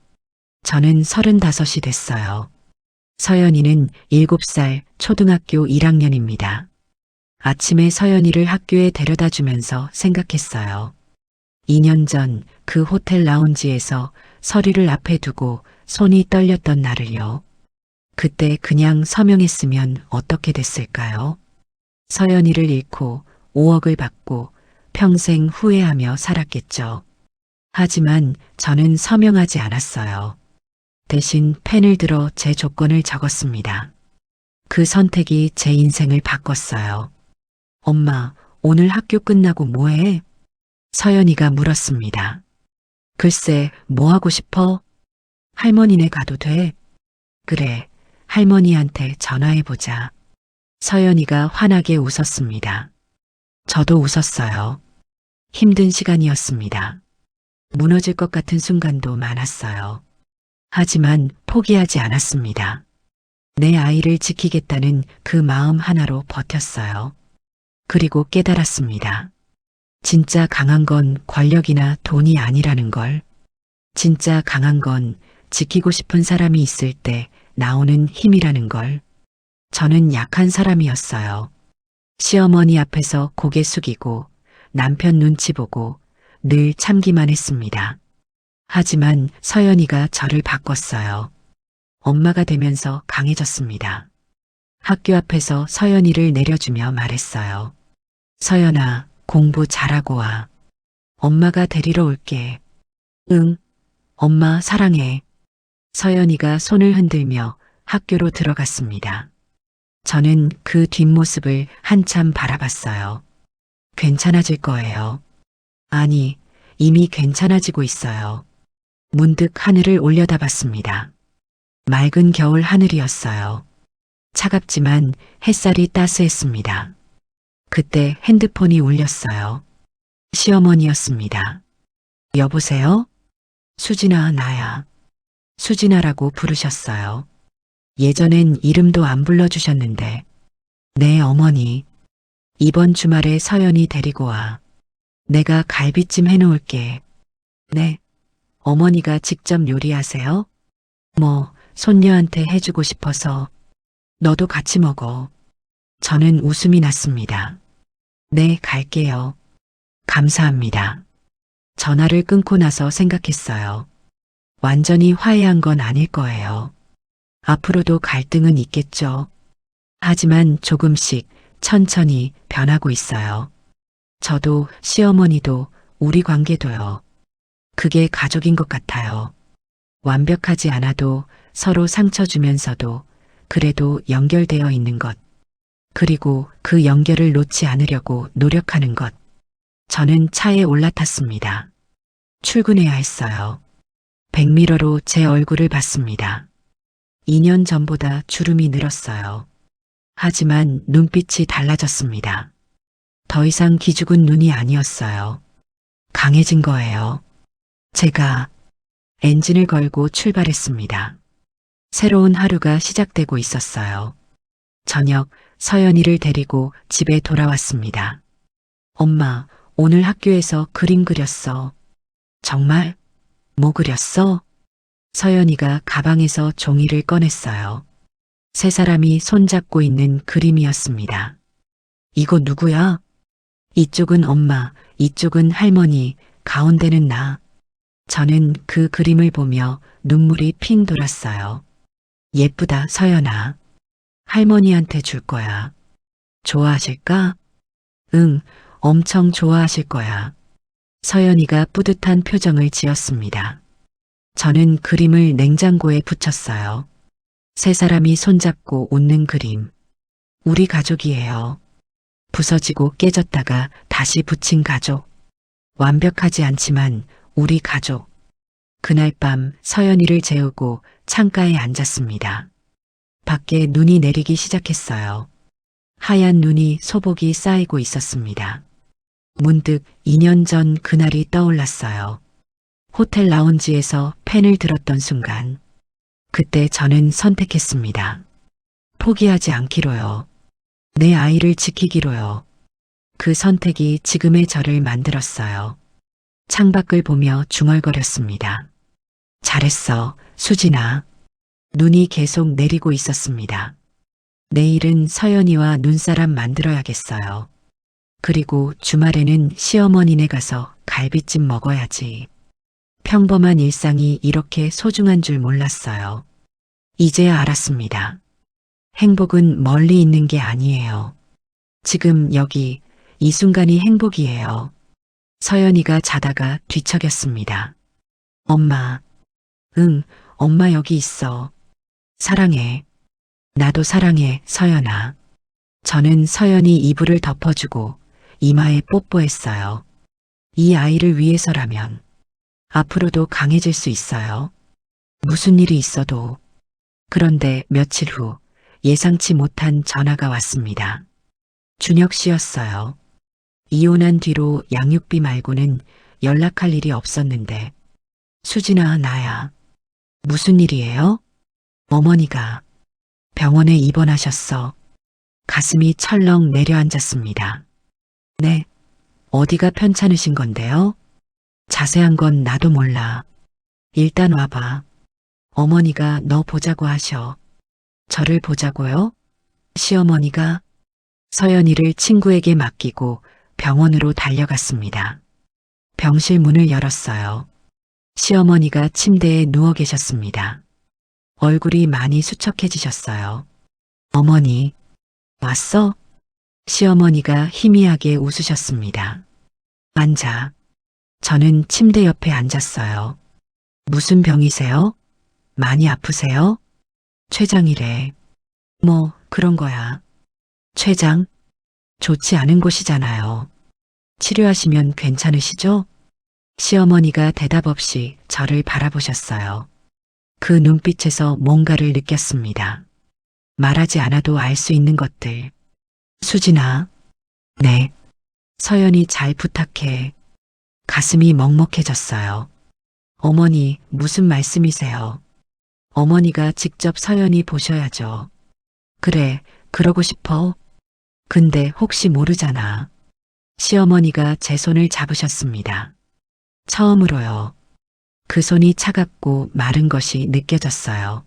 저는 35이 됐어요. 서연이는 7살 초등학교 1학년입니다. 아침에 서연이를 학교에 데려다 주면서 생각했어요. 2년 전 그 호텔 라운지에서 서류를 앞에 두고 손이 떨렸던 날을요. 그때 그냥 서명했으면 어떻게 됐을까요? 서연이를 잃고 5억을 받고 평생 후회하며 살았겠죠. 하지만 저는 서명하지 않았어요. 대신 펜을 들어 제 조건을 적었습니다. 그 선택이 제 인생을 바꿨어요. 엄마, 오늘 학교 끝나고 뭐해? 서연이가 물었습니다. 글쎄, 뭐 하고 싶어? 할머니네 가도 돼? 그래, 할머니한테 전화해보자. 서연이가 환하게 웃었습니다. 저도 웃었어요. 힘든 시간이었습니다. 무너질 것 같은 순간도 많았어요. 하지만 포기하지 않았습니다. 내 아이를 지키겠다는 그 마음 하나로 버텼어요. 그리고 깨달았습니다. 진짜 강한 건 권력이나 돈이 아니라는 걸. 진짜 강한 건 지키고 싶은 사람이 있을 때 나오는 힘이라는 걸. 저는 약한 사람이었어요. 시어머니 앞에서 고개 숙이고 남편 눈치 보고 늘 참기만 했습니다. 하지만 서연이가 저를 바꿨어요. 엄마가 되면서 강해졌습니다. 학교 앞에서 서연이를 내려주며 말했어요. 서연아, 공부 잘하고 와. 엄마가 데리러 올게. 응, 엄마 사랑해. 서연이가 손을 흔들며 학교로 들어갔습니다. 저는 그 뒷모습을 한참 바라봤어요. 괜찮아질 거예요. 아니, 이미 괜찮아지고 있어요. 문득 하늘을 올려다봤습니다. 맑은 겨울 하늘이었어요. 차갑지만 햇살이 따스했습니다. 그때 핸드폰이 울렸어요. 시어머니였습니다. 여보세요? 수진아, 나야. 수진아라고 부르셨어요. 예전엔 이름도 안 불러주셨는데. 네, 어머니. 이번 주말에 서연이 데리고 와. 내가 갈비찜 해놓을게. 네. 어머니가 직접 요리하세요? 뭐, 손녀한테 해주고 싶어서. 너도 같이 먹어. 저는 웃음이 났습니다. 네, 갈게요. 감사합니다. 전화를 끊고 나서 생각했어요. 완전히 화해한 건 아닐 거예요. 앞으로도 갈등은 있겠죠. 하지만 조금씩 천천히 변하고 있어요. 저도 시어머니도 우리 관계도요. 그게 가족인 것 같아요. 완벽하지 않아도 서로 상처 주면서도 그래도 연결되어 있는 것. 그리고 그 연결을 놓지 않으려고 노력하는 것. 저는 차에 올라탔습니다. 출근해야 했어요. 백미러로 제 얼굴을 봤습니다. 2년 전보다 주름이 늘었어요. 하지만 눈빛이 달라졌습니다. 더 이상 기죽은 눈이 아니었어요. 강해진 거예요. 제가 엔진을 걸고 출발했습니다. 새로운 하루가 시작되고 있었어요. 저녁 서연이를 데리고 집에 돌아왔습니다. 엄마, 오늘 학교에서 그림 그렸어. 정말? 뭐 그렸어? 서연이가 가방에서 종이를 꺼냈어요. 세 사람이 손잡고 있는 그림이었습니다. 이거 누구야? 이쪽은 엄마, 이쪽은 할머니, 가운데는 나. 저는 그 그림을 보며 눈물이 핑 돌았어요. 예쁘다, 서연아. 할머니한테 줄 거야. 좋아하실까? 응, 엄청 좋아하실 거야. 서연이가 뿌듯한 표정을 지었습니다. 저는 그림을 냉장고에 붙였어요. 세 사람이 손잡고 웃는 그림. 우리 가족이에요. 부서지고 깨졌다가 다시 붙인 가족. 완벽하지 않지만 우리 가족. 그날 밤 서연이를 재우고 창가에 앉았습니다. 밖에 눈이 내리기 시작했어요. 하얀 눈이 소복이 쌓이고 있었습니다. 문득 2년 전 그날이 떠올랐어요. 호텔 라운지에서 펜을 들었던 순간. 그때 저는 선택했습니다. 포기하지 않기로요. 내 아이를 지키기로요. 그 선택이 지금의 저를 만들었어요. 창밖을 보며 중얼거렸습니다. 잘했어, 수진아. 눈이 계속 내리고 있었습니다. 내일은 서연이와 눈사람 만들어야겠어요. 그리고 주말에는 시어머니네 가서 갈비찜 먹어야지. 평범한 일상이 이렇게 소중한 줄 몰랐어요. 이제야 알았습니다. 행복은 멀리 있는 게 아니에요. 지금 여기, 이 순간이 행복이에요. 서연이가 자다가 뒤척였습니다. 엄마. 응, 엄마 여기 있어. 사랑해. 나도 사랑해, 서연아. 저는 서연이 이불을 덮어주고 이마에 뽀뽀했어요. 이 아이를 위해서라면 앞으로도 강해질 수 있어요. 무슨 일이 있어도. 그런데 며칠 후 예상치 못한 전화가 왔습니다. 준혁 씨였어요. 이혼한 뒤로 양육비 말고는 연락할 일이 없었는데. 수진아, 나야. 무슨 일이에요? 어머니가 병원에 입원하셨어. 가슴이 철렁 내려앉았습니다. 네, 어디가 편찮으신 건데요? 자세한 건 나도 몰라. 일단 와봐. 어머니가 너 보자고 하셔. 저를 보자고요? 시어머니가? 서연이를 친구에게 맡기고 병원으로 달려갔습니다. 병실 문을 열었어요. 시어머니가 침대에 누워 계셨습니다. 얼굴이 많이 수척해지셨어요. 어머니, 왔어? 시어머니가 희미하게 웃으셨습니다. 앉아. 저는 침대 옆에 앉았어요. 무슨 병이세요? 많이 아프세요? 췌장이래. 뭐, 그런 거야. 췌장? 좋지 않은 곳이잖아요. 치료하시면 괜찮으시죠? 시어머니가 대답 없이 저를 바라보셨어요. 그 눈빛에서 뭔가를 느꼈습니다. 말하지 않아도 알 수 있는 것들. 수진아. 네. 서연이 잘 부탁해. 가슴이 먹먹해졌어요. 어머니, 무슨 말씀이세요? 어머니가 직접 서연이 보셔야죠. 그래, 그러고 싶어. 근데 혹시 모르잖아. 시어머니가 제 손을 잡으셨습니다. 처음으로요. 그 손이 차갑고 마른 것이 느껴졌어요.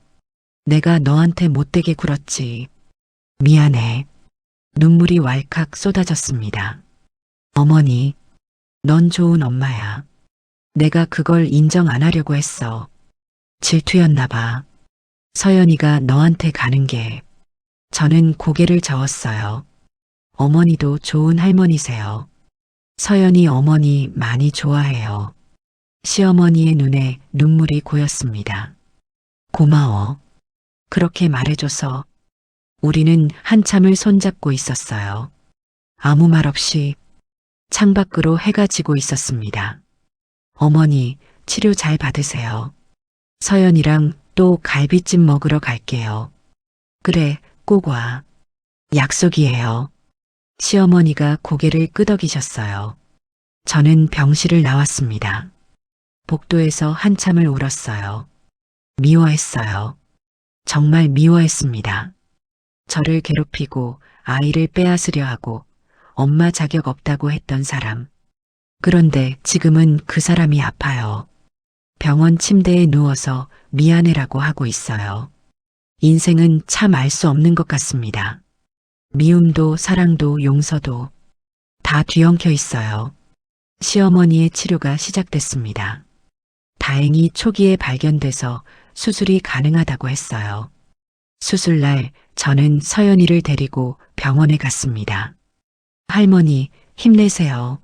내가 너한테 못되게 굴었지. 미안해. 눈물이 왈칵 쏟아졌습니다. 어머니, 넌 좋은 엄마야. 내가 그걸 인정 안 하려고 했어. 질투였나 봐. 서연이가 너한테 가는 게. 저는 고개를 저었어요. 어머니도 좋은 할머니세요. 서연이 어머니 많이 좋아해요. 시어머니의 눈에 눈물이 고였습니다. 고마워. 그렇게 말해줘서. 우리는 한참을 손잡고 있었어요. 아무 말 없이. 창밖으로 해가 지고 있었습니다. 어머니, 치료 잘 받으세요. 서연이랑 또 갈비찜 먹으러 갈게요. 그래, 꼭 와. 약속이에요. 시어머니가 고개를 끄덕이셨어요. 저는 병실을 나왔습니다. 복도에서 한참을 울었어요. 미워했어요. 정말 미워했습니다. 저를 괴롭히고 아이를 빼앗으려 하고 엄마 자격 없다고 했던 사람. 그런데 지금은 그 사람이 아파요. 병원 침대에 누워서 미안해라고 하고 있어요. 인생은 참 알 수 없는 것 같습니다. 미움도 사랑도 용서도 다 뒤엉켜 있어요. 시어머니의 치료가 시작됐습니다. 다행히 초기에 발견돼서 수술이 가능하다고 했어요. 수술날 저는 서연이를 데리고 병원에 갔습니다. 할머니, 힘내세요.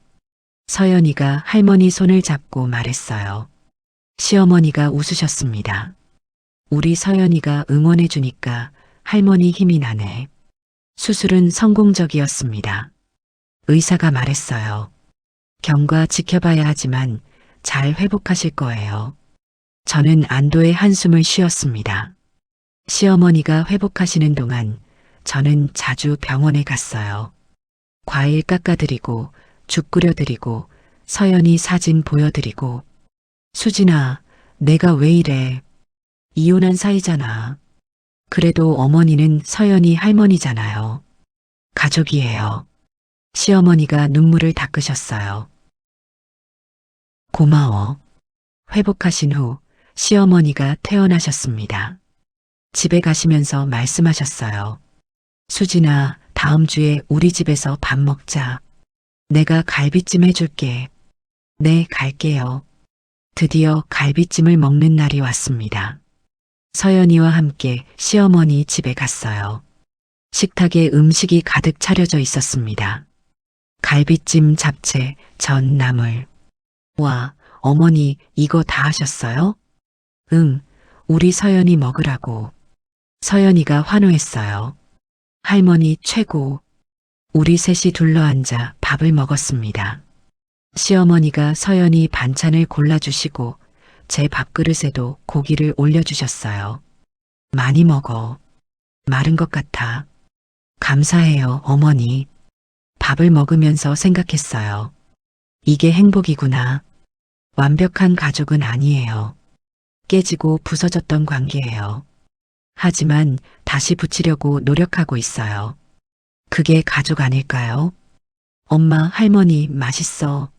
서연이가 할머니 손을 잡고 말했어요. 시어머니가 웃으셨습니다. 우리 서연이가 응원해 주니까 할머니 힘이 나네. 수술은 성공적이었습니다. 의사가 말했어요. 경과 지켜봐야 하지만 잘 회복하실 거예요. 저는 안도의 한숨을 쉬었습니다. 시어머니가 회복하시는 동안 저는 자주 병원에 갔어요. 과일 깎아드리고 죽 끓여드리고 서연이 사진 보여드리고. 수진아, 내가 왜 이래? 이혼한 사이잖아. 그래도 어머니는 서연이 할머니잖아요. 가족이에요. 시어머니가 눈물을 닦으셨어요. 고마워. 회복하신 후 시어머니가 퇴원하셨습니다. 집에 가시면서 말씀하셨어요. 수진아, 다음 주에 우리 집에서 밥 먹자. 내가 갈비찜 해줄게. 네, 갈게요. 드디어 갈비찜을 먹는 날이 왔습니다. 서연이와 함께 시어머니 집에 갔어요. 식탁에 음식이 가득 차려져 있었습니다. 갈비찜, 잡채, 전, 나물. 와, 어머니 이거 다 하셨어요? 응, 우리 서연이 먹으라고. 서연이가 환호했어요. 할머니 최고. 우리 셋이 둘러앉아 밥을 먹었습니다. 시어머니가 서연이 반찬을 골라주시고 제 밥그릇에도 고기를 올려주셨어요. 많이 먹어. 마른 것 같아. 감사해요, 어머니. 밥을 먹으면서 생각했어요. 이게 행복이구나. 완벽한 가족은 아니에요. 깨지고 부서졌던 관계예요. 하지만 다시 붙이려고 노력하고 있어요. 그게 가족 아닐까요? 엄마, 할머니, 맛있어.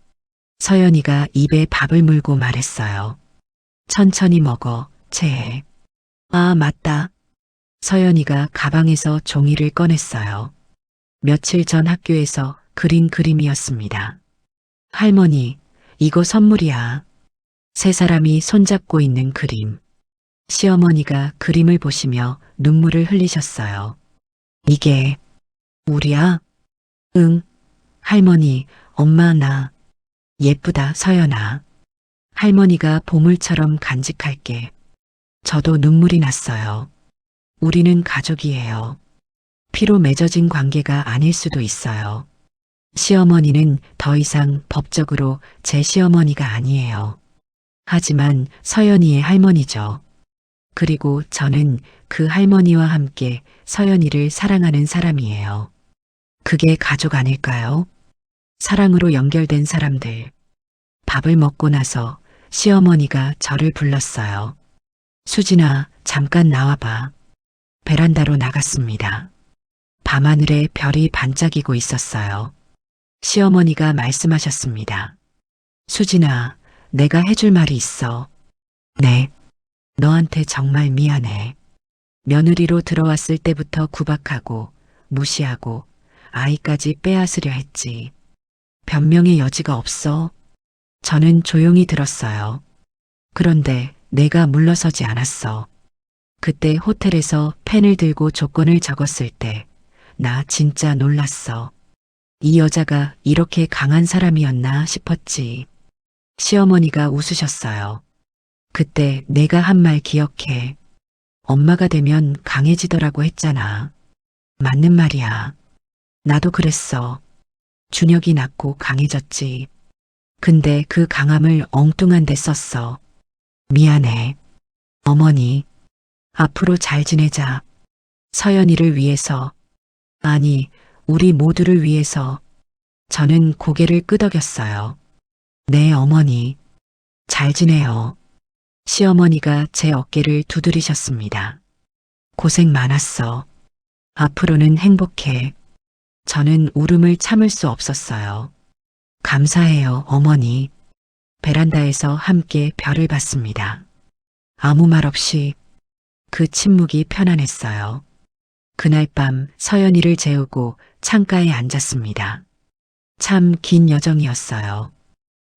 서연이가 입에 밥을 물고 말했어요. 천천히 먹어, 체해. 아, 맞다. 서연이가 가방에서 종이를 꺼냈어요. 며칠 전 학교에서 그린 그림이었습니다. 할머니, 이거 선물이야. 세 사람이 손잡고 있는 그림. 시어머니가 그림을 보시며 눈물을 흘리셨어요. 이게 우리야? 응. 할머니, 엄마 나. 예쁘다, 서연아. 할머니가 보물처럼 간직할게. 저도 눈물이 났어요. 우리는 가족이에요. 피로 맺어진 관계가 아닐 수도 있어요. 시어머니는 더 이상 법적으로 제 시어머니가 아니에요. 하지만 서연이의 할머니죠. 그리고 저는 그 할머니와 함께 서연이를 사랑하는 사람이에요. 그게 가족 아닐까요? 사랑으로 연결된 사람들. 밥을 먹고 나서 시어머니가 저를 불렀어요. 수진아, 잠깐 나와봐. 베란다로 나갔습니다. 밤하늘에 별이 반짝이고 있었어요. 시어머니가 말씀하셨습니다. 수진아, 내가 해줄 말이 있어. 네. 너한테 정말 미안해. 며느리로 들어왔을 때부터 구박하고 무시하고 아이까지 빼앗으려 했지. 변명의 여지가 없어. 저는 조용히 들었어요. 그런데 내가 물러서지 않았어. 그때 호텔에서 펜을 들고 조건을 적었을 때 나 진짜 놀랐어. 이 여자가 이렇게 강한 사람이었나 싶었지. 시어머니가 웃으셨어요. 그때 내가 한 말 기억해. 엄마가 되면 강해지더라고 했잖아. 맞는 말이야. 나도 그랬어. 준혁이 낳고 강해졌지. 근데 그 강함을 엉뚱한 데 썼어. 미안해. 어머니, 앞으로 잘 지내자. 서연이를 위해서, 아니, 우리 모두를 위해서. 저는 고개를 끄덕였어요. 네, 어머니. 잘 지내요. 시어머니가 제 어깨를 두드리셨습니다. 고생 많았어. 앞으로는 행복해. 저는 울음을 참을 수 없었어요. 감사해요, 어머니. 베란다에서 함께 별을 봤습니다. 아무 말 없이 그 침묵이 편안했어요. 그날 밤 서연이를 재우고 창가에 앉았습니다. 참 긴 여정이었어요.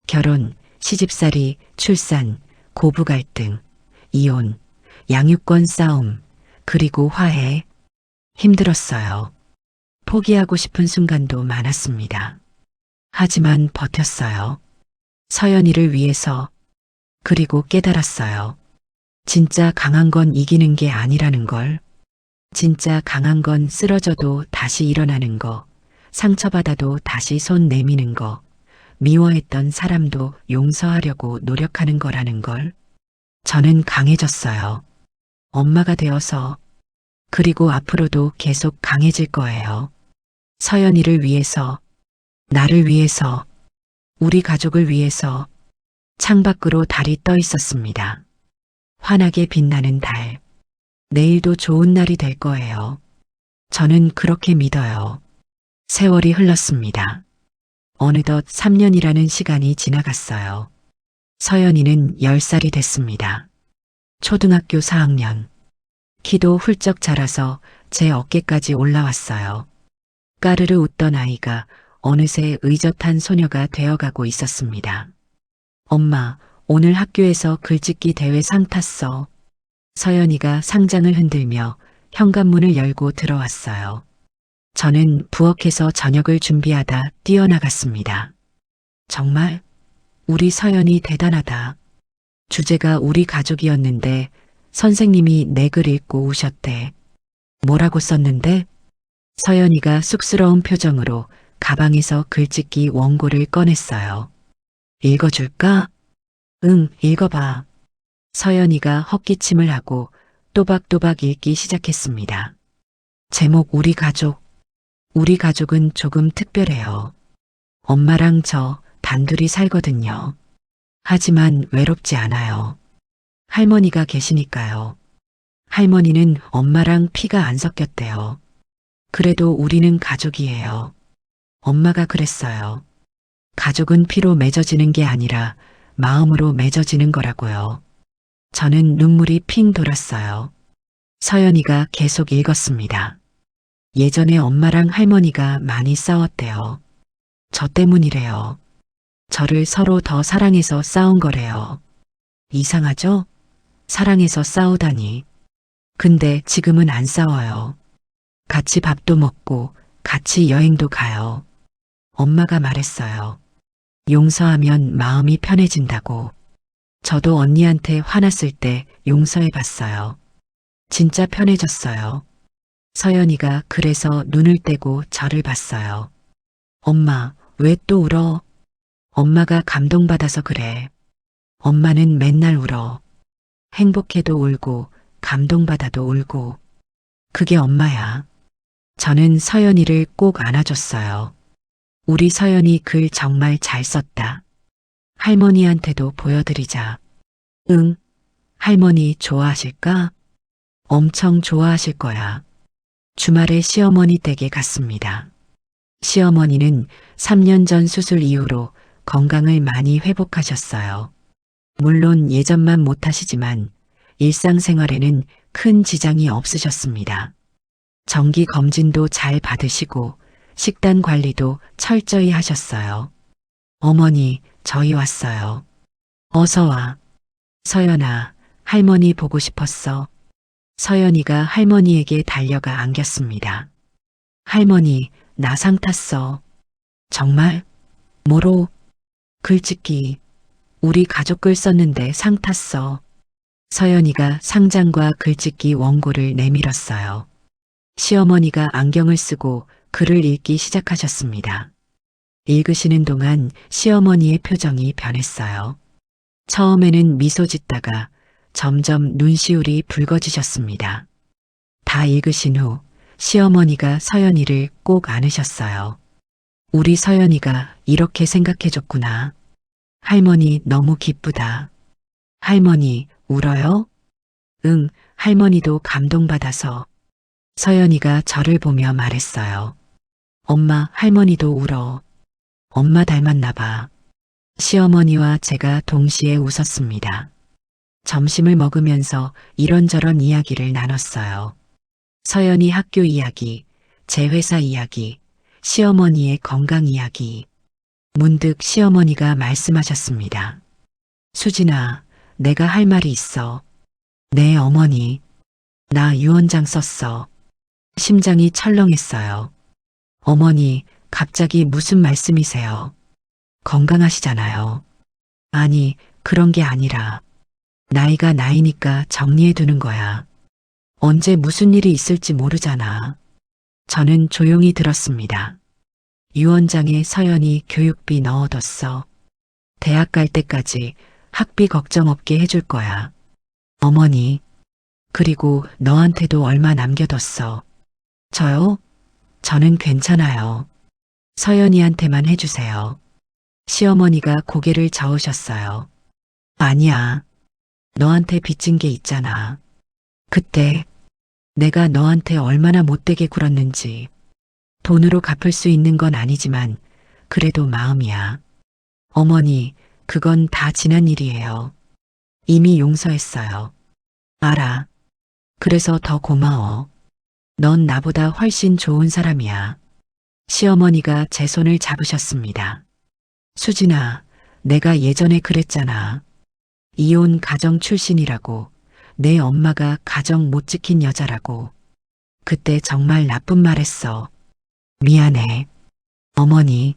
결혼, 시집살이, 출산, 고부 갈등, 이혼, 양육권 싸움, 그리고 화해. 힘들었어요. 포기하고 싶은 순간도 많았습니다. 하지만 버텼어요. 서연이를 위해서. 그리고 깨달았어요. 진짜 강한 건 이기는 게 아니라는 걸. 진짜 강한 건 쓰러져도 다시 일어나는 거, 상처받아도 다시 손 내미는 거, 미워했던 사람도 용서하려고 노력하는 거라는 걸. 저는 강해졌어요. 엄마가 되어서. 그리고 앞으로도 계속 강해질 거예요. 서연이를 위해서, 나를 위해서, 우리 가족을 위해서. 창밖으로 달이 떠 있었습니다. 환하게 빛나는 달. 내일도 좋은 날이 될 거예요. 저는 그렇게 믿어요. 세월이 흘렀습니다. 어느덧 3년이라는 시간이 지나갔어요. 서연이는 10살이 됐습니다. 초등학교 4학년. 키도 훌쩍 자라서 제 어깨까지 올라왔어요. 까르르 웃던 아이가 어느새 의젓한 소녀가 되어가고 있었습니다. 엄마, 오늘 학교에서 글짓기 대회 상 탔어. 서연이가 상장을 흔들며 현관문을 열고 들어왔어요. 저는 부엌에서 저녁을 준비하다 뛰어나갔습니다. 정말? 우리 서연이 대단하다. 주제가 우리 가족이었는데 선생님이 내 글 읽고 우셨대. 뭐라고 썼는데? 서연이가 쑥스러운 표정으로 가방에서 글짓기 원고를 꺼냈어요. 읽어줄까? 응, 읽어봐. 서연이가 헛기침을 하고 또박또박 읽기 시작했습니다. 제목 우리 가족. 우리 가족은 조금 특별해요. 엄마랑 저 단둘이 살거든요. 하지만 외롭지 않아요. 할머니가 계시니까요. 할머니는 엄마랑 피가 안 섞였대요. 그래도 우리는 가족이에요. 엄마가 그랬어요. 가족은 피로 맺어지는 게 아니라 마음으로 맺어지는 거라고요. 저는 눈물이 핑 돌았어요. 서연이가 계속 읽었습니다. 예전에 엄마랑 할머니가 많이 싸웠대요. 저 때문이래요. 저를 서로 더 사랑해서 싸운 거래요. 이상하죠? 사랑해서 싸우다니. 근데 지금은 안 싸워요. 같이 밥도 먹고 같이 여행도 가요. 엄마가 말했어요. 용서하면 마음이 편해진다고. 저도 언니한테 화났을 때 용서해 봤어요. 진짜 편해졌어요. 서연이가 그래서 눈을 떼고 저를 봤어요. 엄마, 왜 또 울어? 엄마가 감동받아서 그래. 엄마는 맨날 울어. 행복해도 울고, 감동받아도 울고. 그게 엄마야. 저는 서연이를 꼭 안아줬어요. 우리 서연이 글 정말 잘 썼다. 할머니한테도 보여드리자. 응, 할머니 좋아하실까? 엄청 좋아하실 거야. 주말에 시어머니 댁에 갔습니다. 시어머니는 3년 전 수술 이후로 건강을 많이 회복하셨어요. 물론 예전만 못하시지만 일상생활에는 큰 지장이 없으셨습니다. 정기 검진도 잘 받으시고 식단 관리도 철저히 하셨어요. 어머니, 저희 왔어요. 어서 와. 서연아, 할머니 보고 싶었어. 서연이가 할머니에게 달려가 안겼습니다. 할머니, 나 상 탔어. 정말? 뭐로? 글짓기. 우리 가족 글 썼는데 상 탔어. 서연이가 상장과 글짓기 원고를 내밀었어요. 시어머니가 안경을 쓰고 글을 읽기 시작하셨습니다. 읽으시는 동안 시어머니의 표정이 변했어요. 처음에는 미소 짓다가 점점 눈시울이 붉어지셨습니다. 다 읽으신 후 시어머니가 서연이를 꼭 안으셨어요. 우리 서연이가 이렇게 생각해줬구나. 할머니 너무 기쁘다. 할머니 울어요? 응, 할머니도 감동받아서. 서연이가 저를 보며 말했어요. 엄마, 할머니도 울어. 엄마 닮았나 봐. 시어머니와 제가 동시에 웃었습니다. 점심을 먹으면서 이런저런 이야기를 나눴어요. 서연이 학교 이야기, 제 회사 이야기, 시어머니의 건강 이야기. 문득 시어머니가 말씀하셨습니다. 수진아, 내가 할 말이 있어. 네, 어머니. 나 유언장 썼어. 심장이 철렁했어요. 어머니, 갑자기 무슨 말씀이세요? 건강하시잖아요. 아니, 그런 게 아니라 나이가 나이니까 정리해 두는 거야. 언제 무슨 일이 있을지 모르잖아. 저는 조용히 들었습니다. 유언장에 서연이 교육비 넣어뒀어. 대학 갈 때까지 학비 걱정 없게 해줄 거야. 어머니, 그리고 너한테도 얼마 남겨뒀어. 저요? 저는 괜찮아요. 서연이한테만 해주세요. 시어머니가 고개를 저으셨어요. 아니야. 너한테 빚진 게 있잖아. 그때 내가 너한테 얼마나 못되게 굴었는지. 돈으로 갚을 수 있는 건 아니지만 그래도 마음이야. 어머니, 그건 다 지난 일이에요. 이미 용서했어요. 알아. 그래서 더 고마워. 넌 나보다 훨씬 좋은 사람이야. 시어머니가 제 손을 잡으셨습니다. 수진아, 내가 예전에 그랬잖아. 이혼 가정 출신이라고. 내 엄마가 가정 못 지킨 여자라고. 그때 정말 나쁜 말 했어. 미안해. 어머니,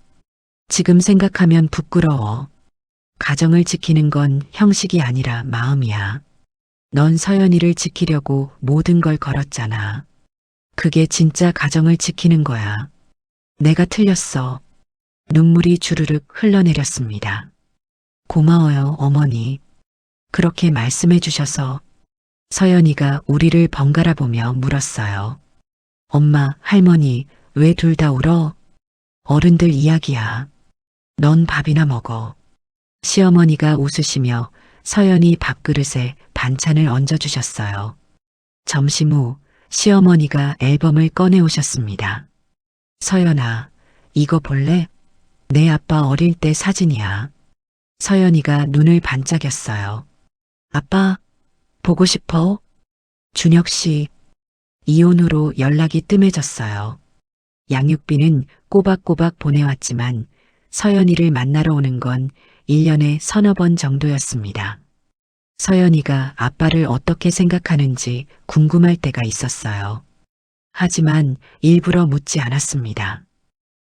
지금 생각하면 부끄러워. 가정을 지키는 건 형식이 아니라 마음이야. 넌 서연이를 지키려고 모든 걸 걸었잖아. 그게 진짜 가정을 지키는 거야. 내가 틀렸어. 눈물이 주르륵 흘러내렸습니다. 고마워요, 어머니. 그렇게 말씀해 주셔서. 서연이가 우리를 번갈아 보며 물었어요. 엄마, 할머니, 왜 둘 다 울어? 어른들 이야기야. 넌 밥이나 먹어. 시어머니가 웃으시며 서연이 밥그릇에 반찬을 얹어주셨어요. 점심 후 시어머니가 앨범을 꺼내 오셨습니다. 서연아, 이거 볼래? 내 아빠 어릴 때 사진이야. 서연이가 눈을 반짝였어요. 아빠, 보고 싶어? 준혁 씨, 이혼 후로 연락이 뜸해졌어요. 양육비는 꼬박꼬박 보내왔지만 서연이를 만나러 오는 건 1년에 서너 번 정도였습니다. 서연이가 아빠를 어떻게 생각하는지 궁금할 때가 있었어요. 하지만 일부러 묻지 않았습니다.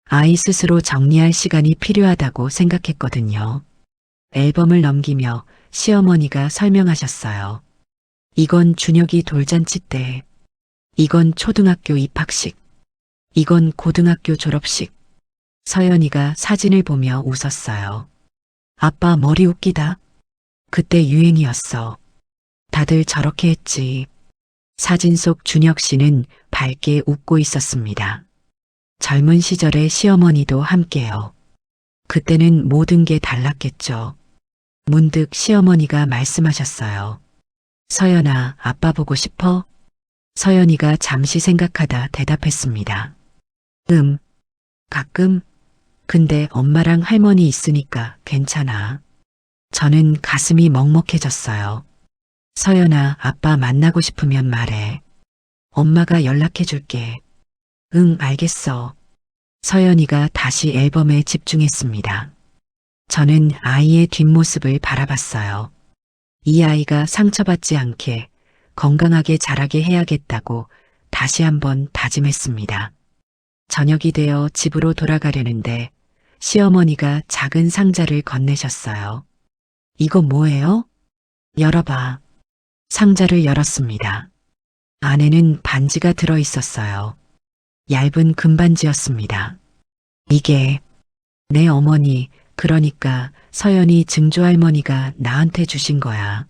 아이 스스로 정리할 시간이 필요하다고 생각했거든요. 앨범을 넘기며 시어머니가 설명하셨어요. 이건 준혁이 돌잔치 때, 이건 초등학교 입학식, 이건 고등학교 졸업식. 서연이가 사진을 보며 웃었어요. 아빠 머리 웃기다. 그때 유행이었어. 다들 저렇게 했지. 사진 속 준혁 씨는 밝게 웃고 있었습니다. 젊은 시절의 시어머니도 함께요. 그때는 모든 게 달랐겠죠. 문득 시어머니가 말씀하셨어요. 서연아, 아빠 보고 싶어? 서연이가 잠시 생각하다 대답했습니다. 가끔. 근데 엄마랑 할머니 있으니까 괜찮아. 저는 가슴이 먹먹해졌어요. 서연아, 아빠 만나고 싶으면 말해. 엄마가 연락해 줄게. 응, 알겠어. 서연이가 다시 앨범에 집중했습니다. 저는 아이의 뒷모습을 바라봤어요. 이 아이가 상처받지 않게 건강하게 자라게 해야겠다고 다시 한번 다짐했습니다. 저녁이 되어 집으로 돌아가려는데 시어머니가 작은 상자를 건네셨어요. 이거 뭐예요? 열어봐. 상자를 열었습니다. 안에는 반지가 들어 있었어요. 얇은 금반지였습니다. 이게 내 어머니, 그러니까 서연이 증조할머니가 나한테 주신 거야.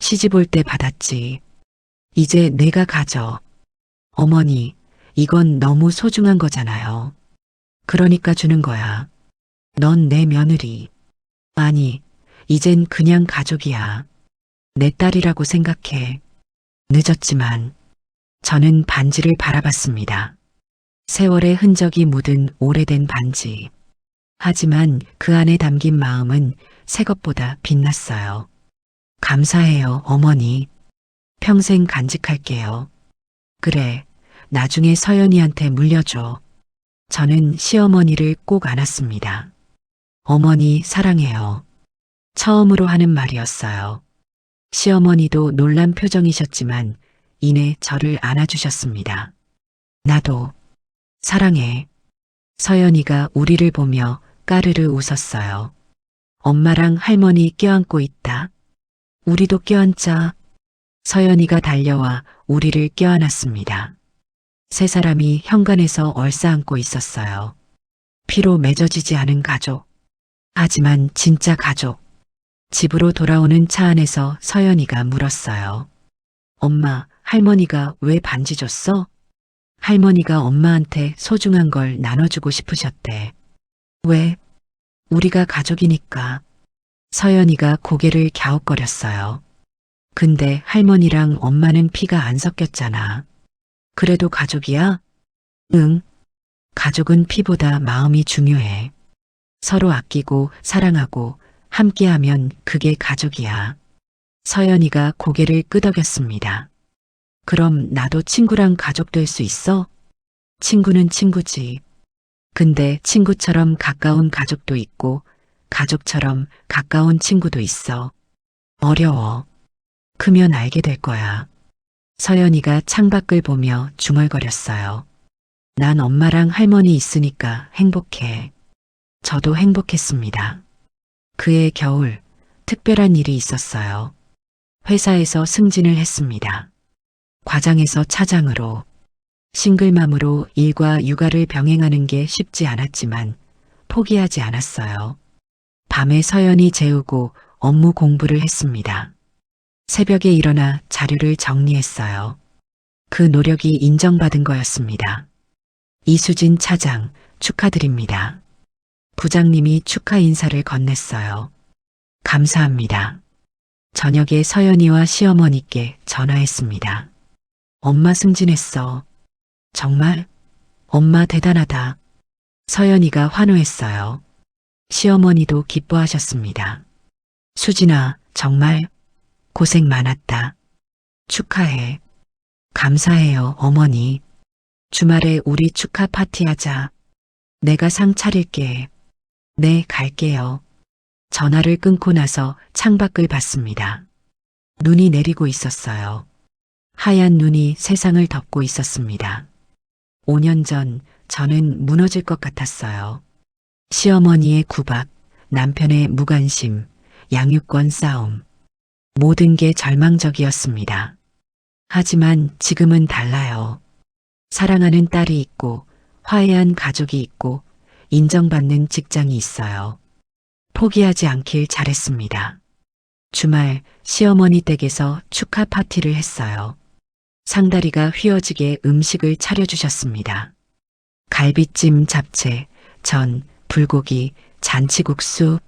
시집 올 때 받았지. 이제 내가 가져. 어머니, 이건 너무 소중한 거잖아요. 그러니까 주는 거야. 넌 내 며느리. 아니, 이젠 그냥 가족이야. 내 딸이라고 생각해. 늦었지만 저는 반지를 바라봤습니다. 세월의 흔적이 묻은 오래된 반지. 하지만 그 안에 담긴 마음은 새 것보다 빛났어요. 감사해요, 어머니. 평생 간직할게요. 그래, 나중에 서연이한테 물려줘. 저는 시어머니를 꼭 안았습니다. 어머니 사랑해요. 처음으로 하는 말이었어요. 시어머니도 놀란 표정이셨지만 이내 저를 안아주셨습니다. 나도 사랑해. 서연이가 우리를 보며 까르르 웃었어요. 엄마랑 할머니 껴안고 있다. 우리도 껴안자. 서연이가 달려와 우리를 껴안았습니다. 세 사람이 현관에서 얼싸안고 있었어요. 피로 맺어지지 않은 가족. 하지만 진짜 가족. 집으로 돌아오는 차 안에서 서연이가 물었어요. 엄마, 할머니가 왜 반지 줬어? 할머니가 엄마한테 소중한 걸 나눠주고 싶으셨대. 왜? 우리가 가족이니까. 서연이가 고개를 갸웃거렸어요. 근데 할머니랑 엄마는 피가 안 섞였잖아. 그래도 가족이야? 응. 가족은 피보다 마음이 중요해. 서로 아끼고 사랑하고 함께하면 그게 가족이야. 서연이가 고개를 끄덕였습니다. 그럼 나도 친구랑 가족 될 수 있어? 친구는 친구지. 근데 친구처럼 가까운 가족도 있고 가족처럼 가까운 친구도 있어. 어려워. 크면 알게 될 거야. 서연이가 창밖을 보며 중얼거렸어요. 난 엄마랑 할머니 있으니까 행복해. 저도 행복했습니다. 그해 겨울, 특별한 일이 있었어요. 회사에서 승진을 했습니다. 과장에서 차장으로, 싱글맘으로 일과 육아를 병행하는 게 쉽지 않았지만 포기하지 않았어요. 밤에 서연이 재우고 업무 공부를 했습니다. 새벽에 일어나 자료를 정리했어요. 그 노력이 인정받은 거였습니다. 이수진 차장, 축하드립니다. 부장님이 축하 인사를 건넸어요. 감사합니다. 저녁에 서연이와 시어머니께 전화했습니다. 엄마 승진했어. 정말? 엄마 대단하다. 서연이가 환호했어요. 시어머니도 기뻐하셨습니다. 수진아, 정말 고생 많았다. 축하해. 감사해요, 어머니. 주말에 우리 축하 파티하자. 내가 상 차릴게. 네, 갈게요. 전화를 끊고 나서 창밖을 봤습니다. 눈이 내리고 있었어요. 하얀 눈이 세상을 덮고 있었습니다. 5년 전 저는 무너질 것 같았어요. 시어머니의 구박, 남편의 무관심, 양육권 싸움. 모든 게 절망적이었습니다. 하지만 지금은 달라요. 사랑하는 딸이 있고, 화해한 가족이 있고, 인정받는 직장이 있어요. 포기하지 않길 잘했습니다. 주말 시어머니 댁에서 축하 파티를 했어요. 상다리가 휘어지게 음식을 차려주셨습니다. 갈비찜, 잡채, 전, 불고기, 잔치국수.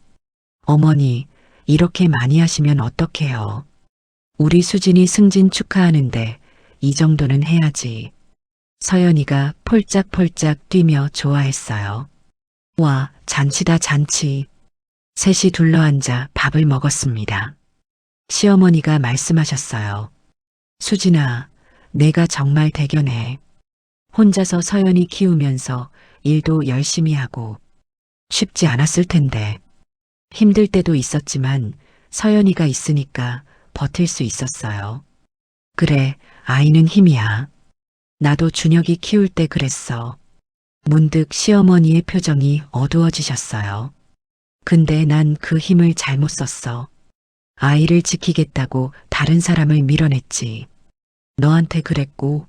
어머니, 이렇게 많이 하시면 어떡해요. 우리 수진이 승진 축하하는데 이 정도는 해야지. 서연이가 폴짝폴짝 뛰며 좋아했어요. 와, 잔치다 잔치. 셋이 둘러앉아 밥을 먹었습니다. 시어머니가 말씀하셨어요. 수진아, 내가 정말 대견해. 혼자서 서연이 키우면서 일도 열심히 하고 쉽지 않았을 텐데. 힘들 때도 있었지만 서연이가 있으니까 버틸 수 있었어요. 그래, 아이는 힘이야. 나도 준혁이 키울 때 그랬어. 문득 시어머니의 표정이 어두워지셨어요. 근데 난 그 힘을 잘못 썼어. 아이를 지키겠다고 다른 사람을 밀어냈지. 너한테 그랬고,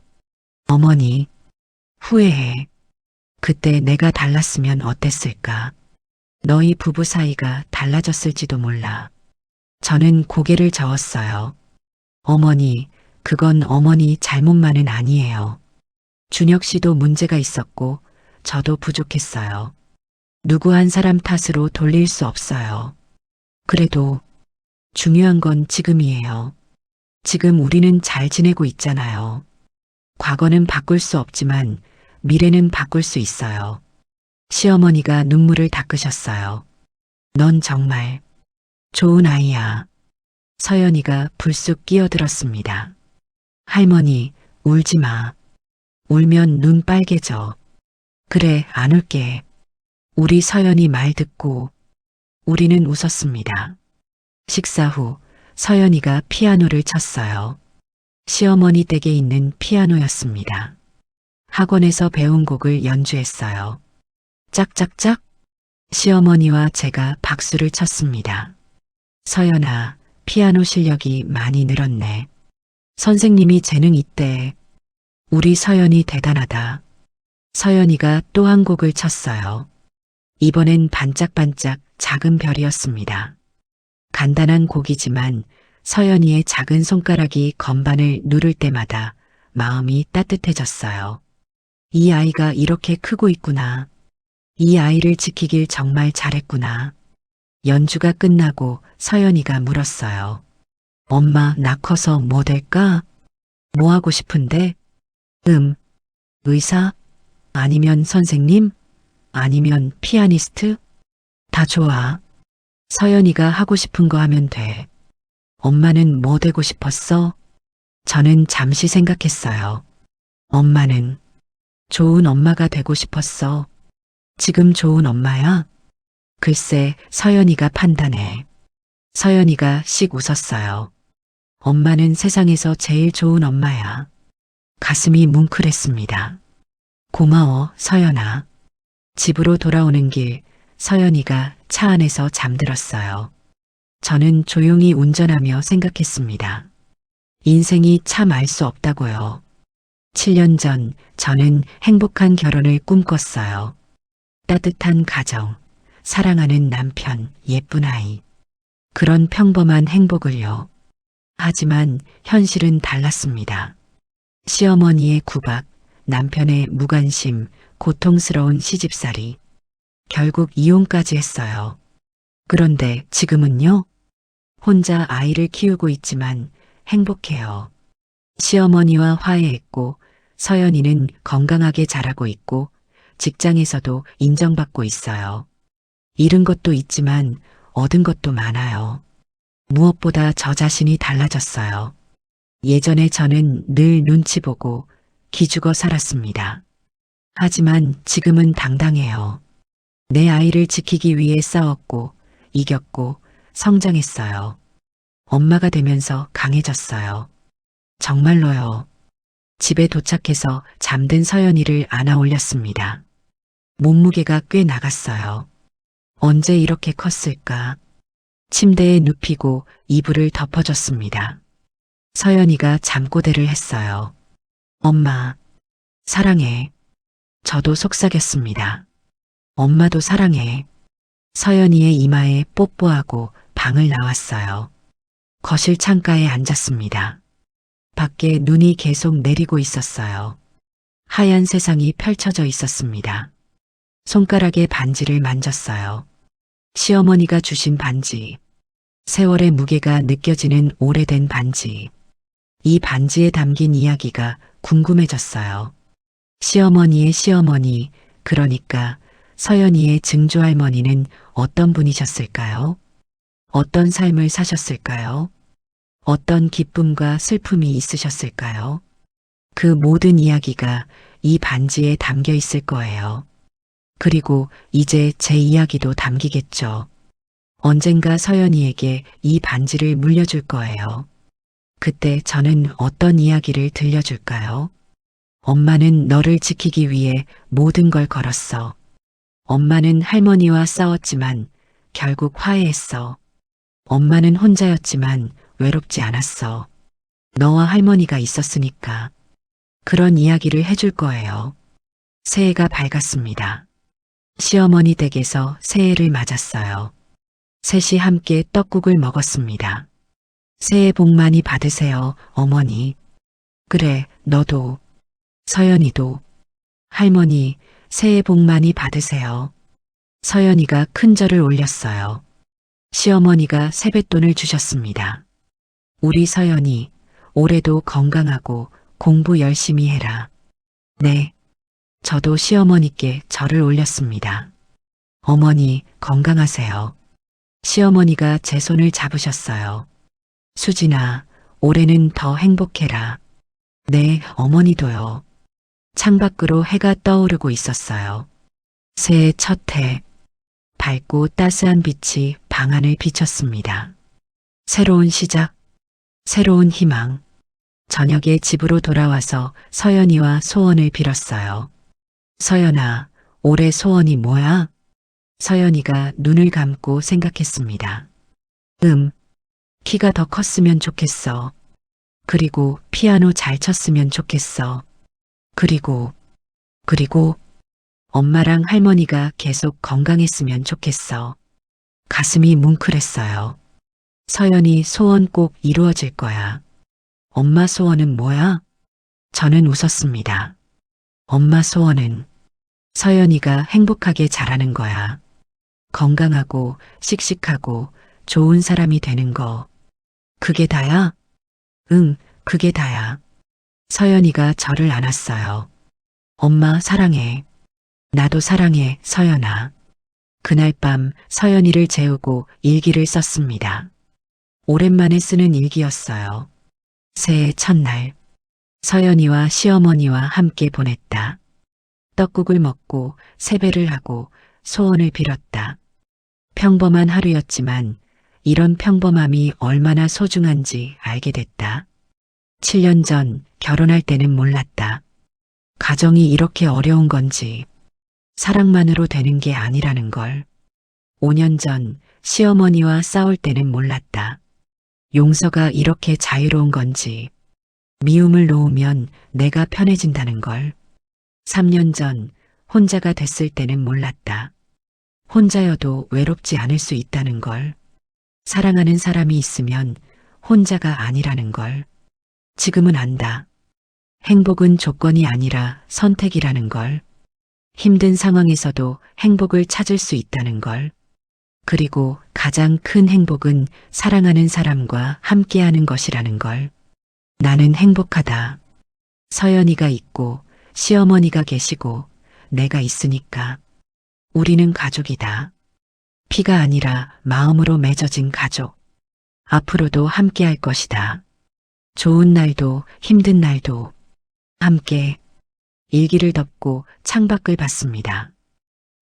어머니, 후회해. 그때 내가 달랐으면 어땠을까? 너희 부부 사이가 달라졌을지도 몰라. 저는 고개를 저었어요. 어머니, 그건 어머니 잘못만은 아니에요. 준혁 씨도 문제가 있었고, 저도 부족했어요. 누구 한 사람 탓으로 돌릴 수 없어요. 그래도 중요한 건 지금이에요. 지금 우리는 잘 지내고 있잖아요. 과거는 바꿀 수 없지만 미래는 바꿀 수 있어요. 시어머니가 눈물을 닦으셨어요. 넌 정말 좋은 아이야. 서연이가 불쑥 끼어들었습니다. 할머니, 울지 마. 울면 눈 빨개져. 그래, 안 울게. 우리 서연이 말 듣고 우리는 웃었습니다. 식사 후 서연이가 피아노를 쳤어요. 시어머니 댁에 있는 피아노였습니다. 학원에서 배운 곡을 연주했어요. 짝짝짝. 시어머니와 제가 박수를 쳤습니다. 서연아, 피아노 실력이 많이 늘었네. 선생님이 재능 있대. 우리 서연이 대단하다. 서연이가 또 한 곡을 쳤어요. 이번엔 반짝반짝 작은 별이었습니다. 간단한 곡이지만 서연이의 작은 손가락이 건반을 누를 때마다 마음이 따뜻해졌어요. 이 아이가 이렇게 크고 있구나. 이 아이를 지키길 정말 잘했구나. 연주가 끝나고 서연이가 물었어요. 엄마, 나 커서 뭐 될까? 뭐 하고 싶은데? 의사? 아니면 선생님? 아니면 피아니스트? 다 좋아. 서연이가 하고 싶은 거 하면 돼. 엄마는 뭐 되고 싶었어? 저는 잠시 생각했어요. 엄마는 좋은 엄마가 되고 싶었어. 지금 좋은 엄마야? 글쎄, 서연이가 판단해. 서연이가 씩 웃었어요. 엄마는 세상에서 제일 좋은 엄마야. 가슴이 뭉클했습니다. 고마워, 서연아. 집으로 돌아오는 길, 서연이가 차 안에서 잠들었어요. 저는 조용히 운전하며 생각했습니다. 인생이 참 알 수 없다고요. 7년 전 저는 행복한 결혼을 꿈꿨어요. 따뜻한 가정, 사랑하는 남편, 예쁜 아이. 그런 평범한 행복을요. 하지만 현실은 달랐습니다. 시어머니의 구박, 남편의 무관심, 고통스러운 시집살이. 결국 이혼까지 했어요. 그런데 지금은요? 혼자 아이를 키우고 있지만 행복해요. 시어머니와 화해했고 서연이는 건강하게 자라고 있고 직장에서도 인정받고 있어요. 잃은 것도 있지만 얻은 것도 많아요. 무엇보다 저 자신이 달라졌어요. 예전에 저는 늘 눈치 보고 기죽어 살았습니다. 하지만 지금은 당당해요. 내 아이를 지키기 위해 싸웠고 이겼고 성장했어요. 엄마가 되면서 강해졌어요. 정말로요. 집에 도착해서 잠든 서연이를 안아 올렸습니다. 몸무게가 꽤 나갔어요. 언제 이렇게 컸을까? 침대에 눕히고 이불을 덮어줬습니다. 서연이가 잠꼬대를 했어요. 엄마, 사랑해. 저도 속삭였습니다. 엄마도 사랑해. 서연이의 이마에 뽀뽀하고 방을 나왔어요. 거실 창가에 앉았습니다. 밖에 눈이 계속 내리고 있었어요. 하얀 세상이 펼쳐져 있었습니다. 손가락에 반지를 만졌어요. 시어머니가 주신 반지. 세월의 무게가 느껴지는 오래된 반지. 이 반지에 담긴 이야기가 궁금해졌어요. 시어머니의 시어머니, 그러니까 서연이의 증조할머니는 어떤 분이셨을까요? 어떤 삶을 사셨을까요? 어떤 기쁨과 슬픔이 있으셨을까요? 그 모든 이야기가 이 반지에 담겨 있을 거예요. 그리고 이제 제 이야기도 담기겠죠. 언젠가 서연이에게 이 반지를 물려줄 거예요. 그때 저는 어떤 이야기를 들려줄까요? 엄마는 너를 지키기 위해 모든 걸 걸었어. 엄마는 할머니와 싸웠지만 결국 화해했어. 엄마는 혼자였지만 외롭지 않았어. 너와 할머니가 있었으니까. 그런 이야기를 해줄 거예요. 새해가 밝았습니다. 시어머니 댁에서 새해를 맞았어요. 셋이 함께 떡국을 먹었습니다. 새해 복 많이 받으세요, 어머니. 그래, 너도. 서연이도. 할머니, 새해 복 많이 받으세요. 서연이가 큰 절을 올렸어요. 시어머니가 세뱃돈을 주셨습니다. 우리 서연이 올해도 건강하고 공부 열심히 해라. 네. 저도 시어머니께 절을 올렸습니다. 어머니, 건강하세요. 시어머니가 제 손을 잡으셨어요. 수진아, 올해는 더 행복해라. 네, 어머니도요. 창밖으로 해가 떠오르고 있었어요. 새해 첫 해, 밝고 따스한 빛이 방 안을 비쳤습니다. 새로운 시작, 새로운 희망. 저녁에 집으로 돌아와서 서연이와 소원을 빌었어요. 서연아, 올해 소원이 뭐야? 서연이가 눈을 감고 생각했습니다. 키가 더 컸으면 좋겠어. 그리고 피아노 잘 쳤으면 좋겠어. 그리고 엄마랑 할머니가 계속 건강했으면 좋겠어. 가슴이 뭉클했어요. 서연이 소원 꼭 이루어질 거야. 엄마 소원은 뭐야? 저는 웃었습니다. 엄마 소원은 서연이가 행복하게 자라는 거야. 건강하고 씩씩하고 좋은 사람이 되는 거. 그게 다야? 응, 그게 다야. 서연이가 저를 안았어요. 엄마 사랑해. 나도 사랑해, 서연아. 그날 밤 서연이를 재우고 일기를 썼습니다. 오랜만에 쓰는 일기였어요. 새해 첫날, 서연이와 시어머니와 함께 보냈다. 떡국을 먹고 세배를 하고 소원을 빌었다. 평범한 하루였지만 이런 평범함이 얼마나 소중한지 알게 됐다. 7년 전 결혼할 때는 몰랐다. 가정이 이렇게 어려운 건지, 사랑만으로 되는 게 아니라는 걸. 5년 전 시어머니와 싸울 때는 몰랐다. 용서가 이렇게 자유로운 건지, 미움을 놓으면 내가 편해진다는 걸. 3년 전 혼자가 됐을 때는 몰랐다. 혼자여도 외롭지 않을 수 있다는 걸. 사랑하는 사람이 있으면 혼자가 아니라는 걸. 지금은 안다. 행복은 조건이 아니라 선택이라는 걸. 힘든 상황에서도 행복을 찾을 수 있다는 걸. 그리고 가장 큰 행복은 사랑하는 사람과 함께하는 것이라는 걸. 나는 행복하다. 서연이가 있고 시어머니가 계시고 내가 있으니까. 우리는 가족이다. 피가 아니라 마음으로 맺어진 가족. 앞으로도 함께할 것이다. 좋은 날도 힘든 날도 함께. 일기를 덮고 창밖을 봤습니다.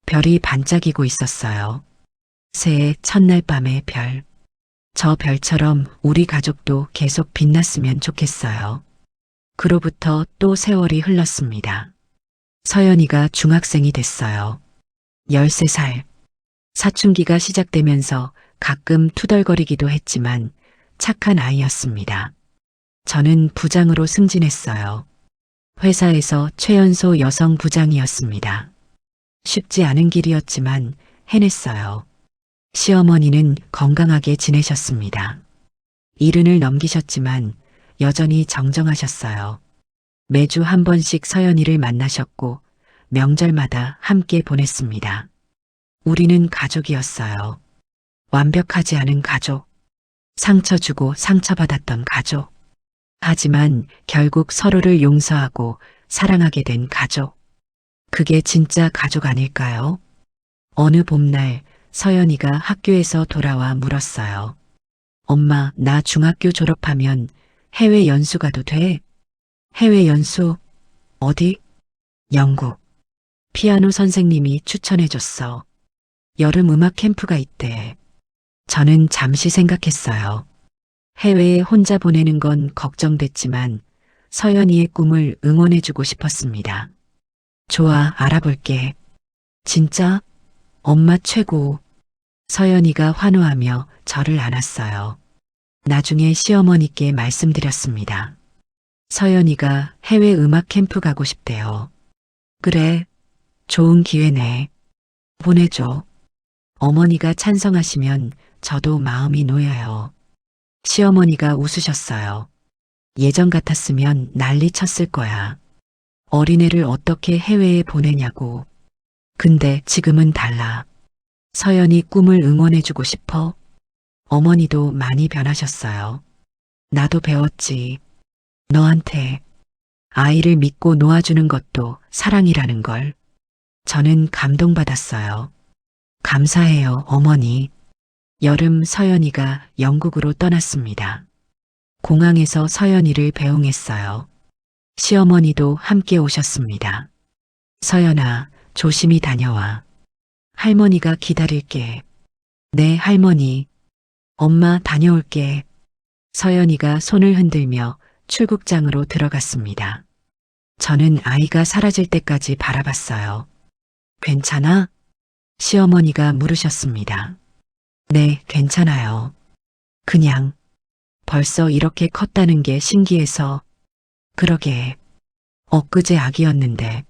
별이 반짝이고 있었어요. 새해 첫날 밤의 별. 저 별처럼 우리 가족도 계속 빛났으면 좋겠어요. 그로부터 또 세월이 흘렀습니다. 서연이가 중학생이 됐어요. 13살. 사춘기가 시작되면서 가끔 투덜거리기도 했지만 착한 아이였습니다. 저는 부장으로 승진했어요. 회사에서 최연소 여성 부장이었습니다. 쉽지 않은 길이었지만 해냈어요. 시어머니는 건강하게 지내셨습니다. 일흔을 넘기셨지만 여전히 정정하셨어요. 매주 한 번씩 서연이를 만나셨고 명절마다 함께 보냈습니다. 우리는 가족이었어요. 완벽하지 않은 가족. 상처 주고 상처받았던 가족. 하지만 결국 서로를 용서하고 사랑하게 된 가족. 그게 진짜 가족 아닐까요? 어느 봄날 서연이가 학교에서 돌아와 물었어요. 엄마, 나 중학교 졸업하면 해외 연수 가도 돼? 해외 연수? 어디? 영국. 피아노 선생님이 추천해줬어. 여름 음악 캠프가 있대. 저는 잠시 생각했어요. 해외에 혼자 보내는 건 걱정됐지만 서연이의 꿈을 응원해주고 싶었습니다. 좋아, 알아볼게. 진짜? 엄마 최고. 서연이가 환호하며 저를 안았어요. 나중에 시어머니께 말씀드렸습니다. 서연이가 해외 음악 캠프 가고 싶대요. 그래, 좋은 기회네. 보내줘. 어머니가 찬성하시면 저도 마음이 놓여요. 시어머니가 웃으셨어요. 예전 같았으면 난리 쳤을 거야. 어린애를 어떻게 해외에 보내냐고. 근데 지금은 달라. 서연이 꿈을 응원해주고 싶어. 어머니도 많이 변하셨어요. 나도 배웠지. 너한테 아이를 믿고 놓아주는 것도 사랑이라는 걸. 저는 감동받았어요. 감사해요, 어머니. 여름 서연이가 영국으로 떠났습니다. 공항에서 서연이를 배웅했어요. 시어머니도 함께 오셨습니다. 서연아, 조심히 다녀와. 할머니가 기다릴게. 네, 할머니. 엄마 다녀올게. 서연이가 손을 흔들며 출국장으로 들어갔습니다. 저는 아이가 사라질 때까지 바라봤어요. 괜찮아? 시어머니가 물으셨습니다. 네, 괜찮아요. 그냥 벌써 이렇게 컸다는 게 신기해서. 그러게. 엊그제 아기였는데.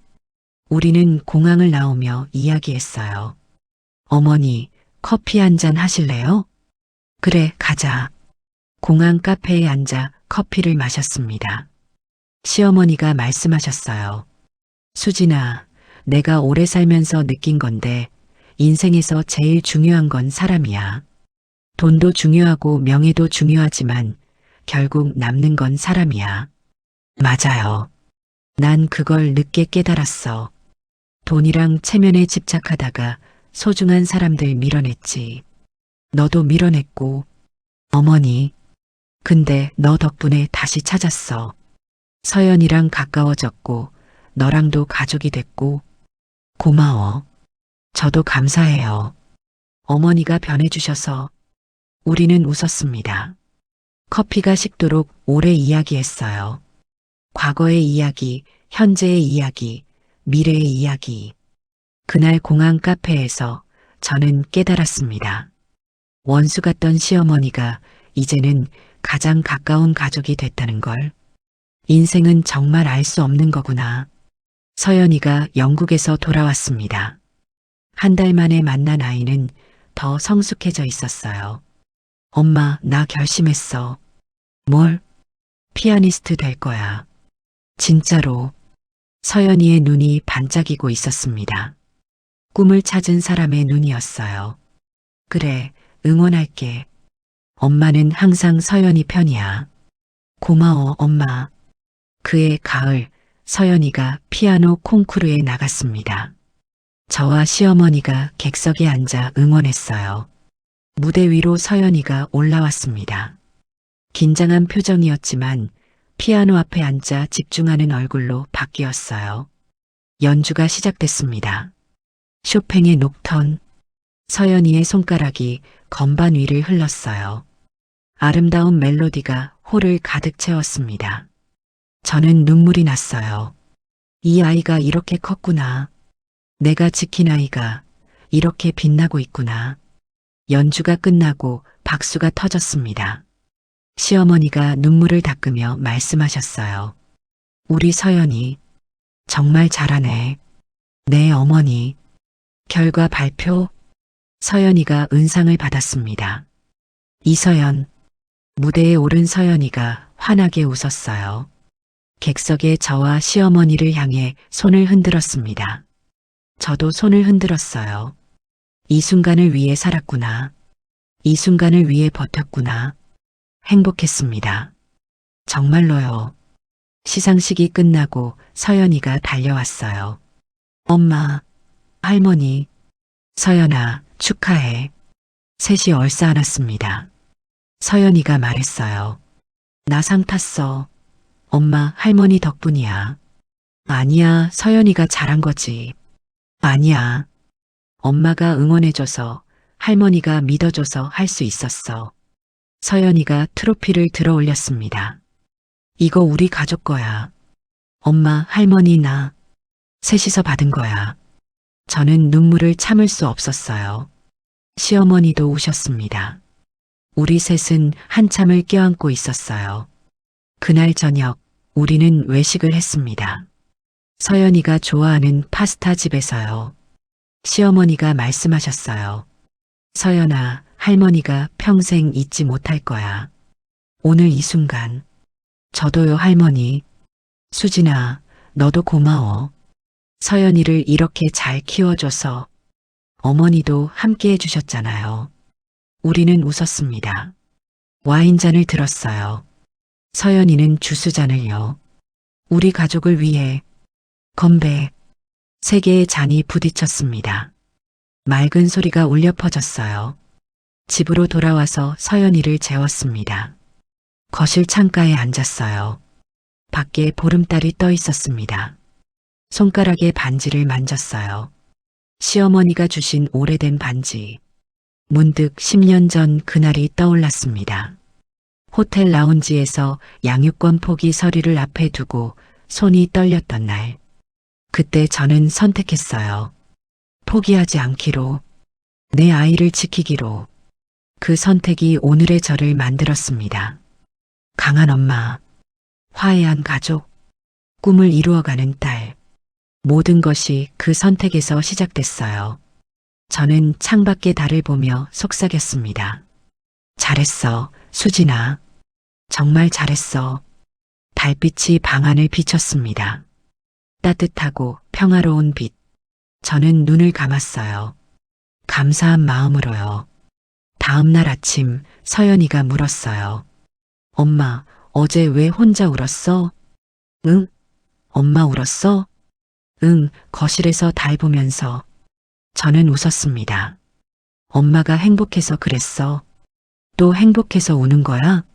우리는 공항을 나오며 이야기했어요. 어머니, 커피 한 잔 하실래요? 그래, 가자. 공항 카페에 앉아 커피를 마셨습니다. 시어머니가 말씀하셨어요. 수진아, 내가 오래 살면서 느낀 건데 인생에서 제일 중요한 건 사람이야. 돈도 중요하고 명예도 중요하지만 결국 남는 건 사람이야. 맞아요. 난 그걸 늦게 깨달았어. 돈이랑 체면에 집착하다가 소중한 사람들 밀어냈지. 너도 밀어냈고. 어머니. 근데 너 덕분에 다시 찾았어. 서연이랑 가까워졌고 너랑도 가족이 됐고. 고마워. 저도 감사해요. 어머니가 변해주셔서. 우리는 웃었습니다. 커피가 식도록 오래 이야기했어요. 과거의 이야기, 현재의 이야기, 미래의 이야기. 그날 공항 카페에서 저는 깨달았습니다. 원수 같던 시어머니가 이제는 가장 가까운 가족이 됐다는 걸. 인생은 정말 알 수 없는 거구나. 서연이가 영국에서 돌아왔습니다. 한 달 만에 만난 아이는 더 성숙해져 있었어요. 엄마, 나 결심했어. 뭘? 피아니스트 될 거야. 진짜로. 서연이의 눈이 반짝이고 있었습니다. 꿈을 찾은 사람의 눈이었어요. 그래, 응원할게. 엄마는 항상 서연이 편이야. 고마워, 엄마. 그해 가을, 서연이가 피아노 콩쿠르에 나갔습니다. 저와 시어머니가 객석에 앉아 응원했어요. 무대 위로 서연이가 올라왔습니다. 긴장한 표정이었지만 피아노 앞에 앉아 집중하는 얼굴로 바뀌었어요. 연주가 시작됐습니다. 쇼팽의 녹턴. 서연이의 손가락이 건반 위를 흘렀어요. 아름다운 멜로디가 홀을 가득 채웠습니다. 저는 눈물이 났어요. 이 아이가 이렇게 컸구나. 내가 지킨 아이가 이렇게 빛나고 있구나. 연주가 끝나고 박수가 터졌습니다. 시어머니가 눈물을 닦으며 말씀하셨어요. 우리 서연이 정말 잘하네. 네, 어머니. 결과 발표. 서연이가 은상을 받았습니다. 이서연. 무대에 오른 서연이가 환하게 웃었어요. 객석에 저와 시어머니를 향해 손을 흔들었습니다. 저도 손을 흔들었어요. 이 순간을 위해 살았구나. 이 순간을 위해 버텼구나. 행복했습니다. 정말로요. 시상식이 끝나고 서연이가 달려왔어요. 엄마, 할머니, 서연아, 축하해. 셋이 얼싸안았습니다. 서연이가 말했어요. 나 상 탔어. 엄마, 할머니 덕분이야. 아니야, 서연이가 잘한 거지. 아니야. 엄마가 응원해줘서, 할머니가 믿어줘서 할 수 있었어. 서연이가 트로피를 들어 올렸습니다. 이거 우리 가족 거야. 엄마, 할머니, 나. 셋이서 받은 거야. 저는 눈물을 참을 수 없었어요. 시어머니도 우셨습니다. 우리 셋은 한참을 껴안고 있었어요. 그날 저녁 우리는 외식을 했습니다. 서연이가 좋아하는 파스타 집에서요. 시어머니가 말씀하셨어요. 서연아, 할머니가 평생 잊지 못할 거야. 오늘 이 순간. 저도요, 할머니. 수진아, 너도 고마워. 서연이를 이렇게 잘 키워줘서 어머니도 함께 해주셨잖아요. 우리는 웃었습니다. 와인잔을 들었어요. 서연이는 주스잔을요. 우리 가족을 위해 건배. 세 개의 잔이 부딪혔습니다. 맑은 소리가 울려 퍼졌어요. 집으로 돌아와서 서연이를 재웠습니다. 거실 창가에 앉았어요. 밖에 보름달이 떠 있었습니다. 손가락에 반지를 만졌어요. 시어머니가 주신 오래된 반지. 문득 10년 전 그날이 떠올랐습니다. 호텔 라운지에서 양육권 포기 서류를 앞에 두고 손이 떨렸던 날. 그때 저는 선택했어요. 포기하지 않기로, 내 아이를 지키기로. 그 선택이 오늘의 저를 만들었습니다. 강한 엄마, 화해한 가족, 꿈을 이루어가는 딸. 모든 것이 그 선택에서 시작됐어요. 저는 창밖의 달을 보며 속삭였습니다. 잘했어, 수진아. 정말 잘했어. 달빛이 방 안을 비췄습니다. 따뜻하고 평화로운 빛. 저는 눈을 감았어요. 감사한 마음으로요. 다음 날 아침 서연이가 물었어요. 엄마, 어제 왜 혼자 울었어? 응? 엄마 울었어? 응, 거실에서 달 보면서. 저는 웃었습니다. 엄마가 행복해서 그랬어. 또 행복해서 우는 거야?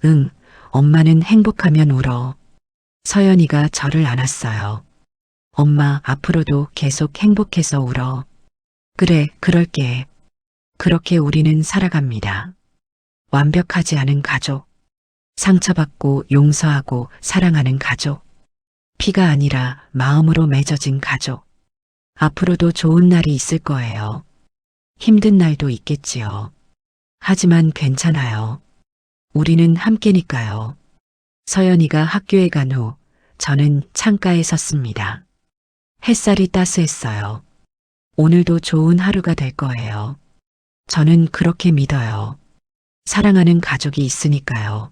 응, 엄마는 행복하면 울어. 서연이가 저를 안았어요. 엄마, 앞으로도 계속 행복해서 울어. 그래, 그럴게. 그렇게 우리는 살아갑니다. 완벽하지 않은 가족. 상처받고 용서하고 사랑하는 가족. 피가 아니라 마음으로 맺어진 가족. 앞으로도 좋은 날이 있을 거예요. 힘든 날도 있겠지요. 하지만 괜찮아요. 우리는 함께니까요. 서연이가 학교에 간 후 저는 창가에 섰습니다. 햇살이 따스했어요. 오늘도 좋은 하루가 될 거예요. 저는 그렇게 믿어요. 사랑하는 가족이 있으니까요.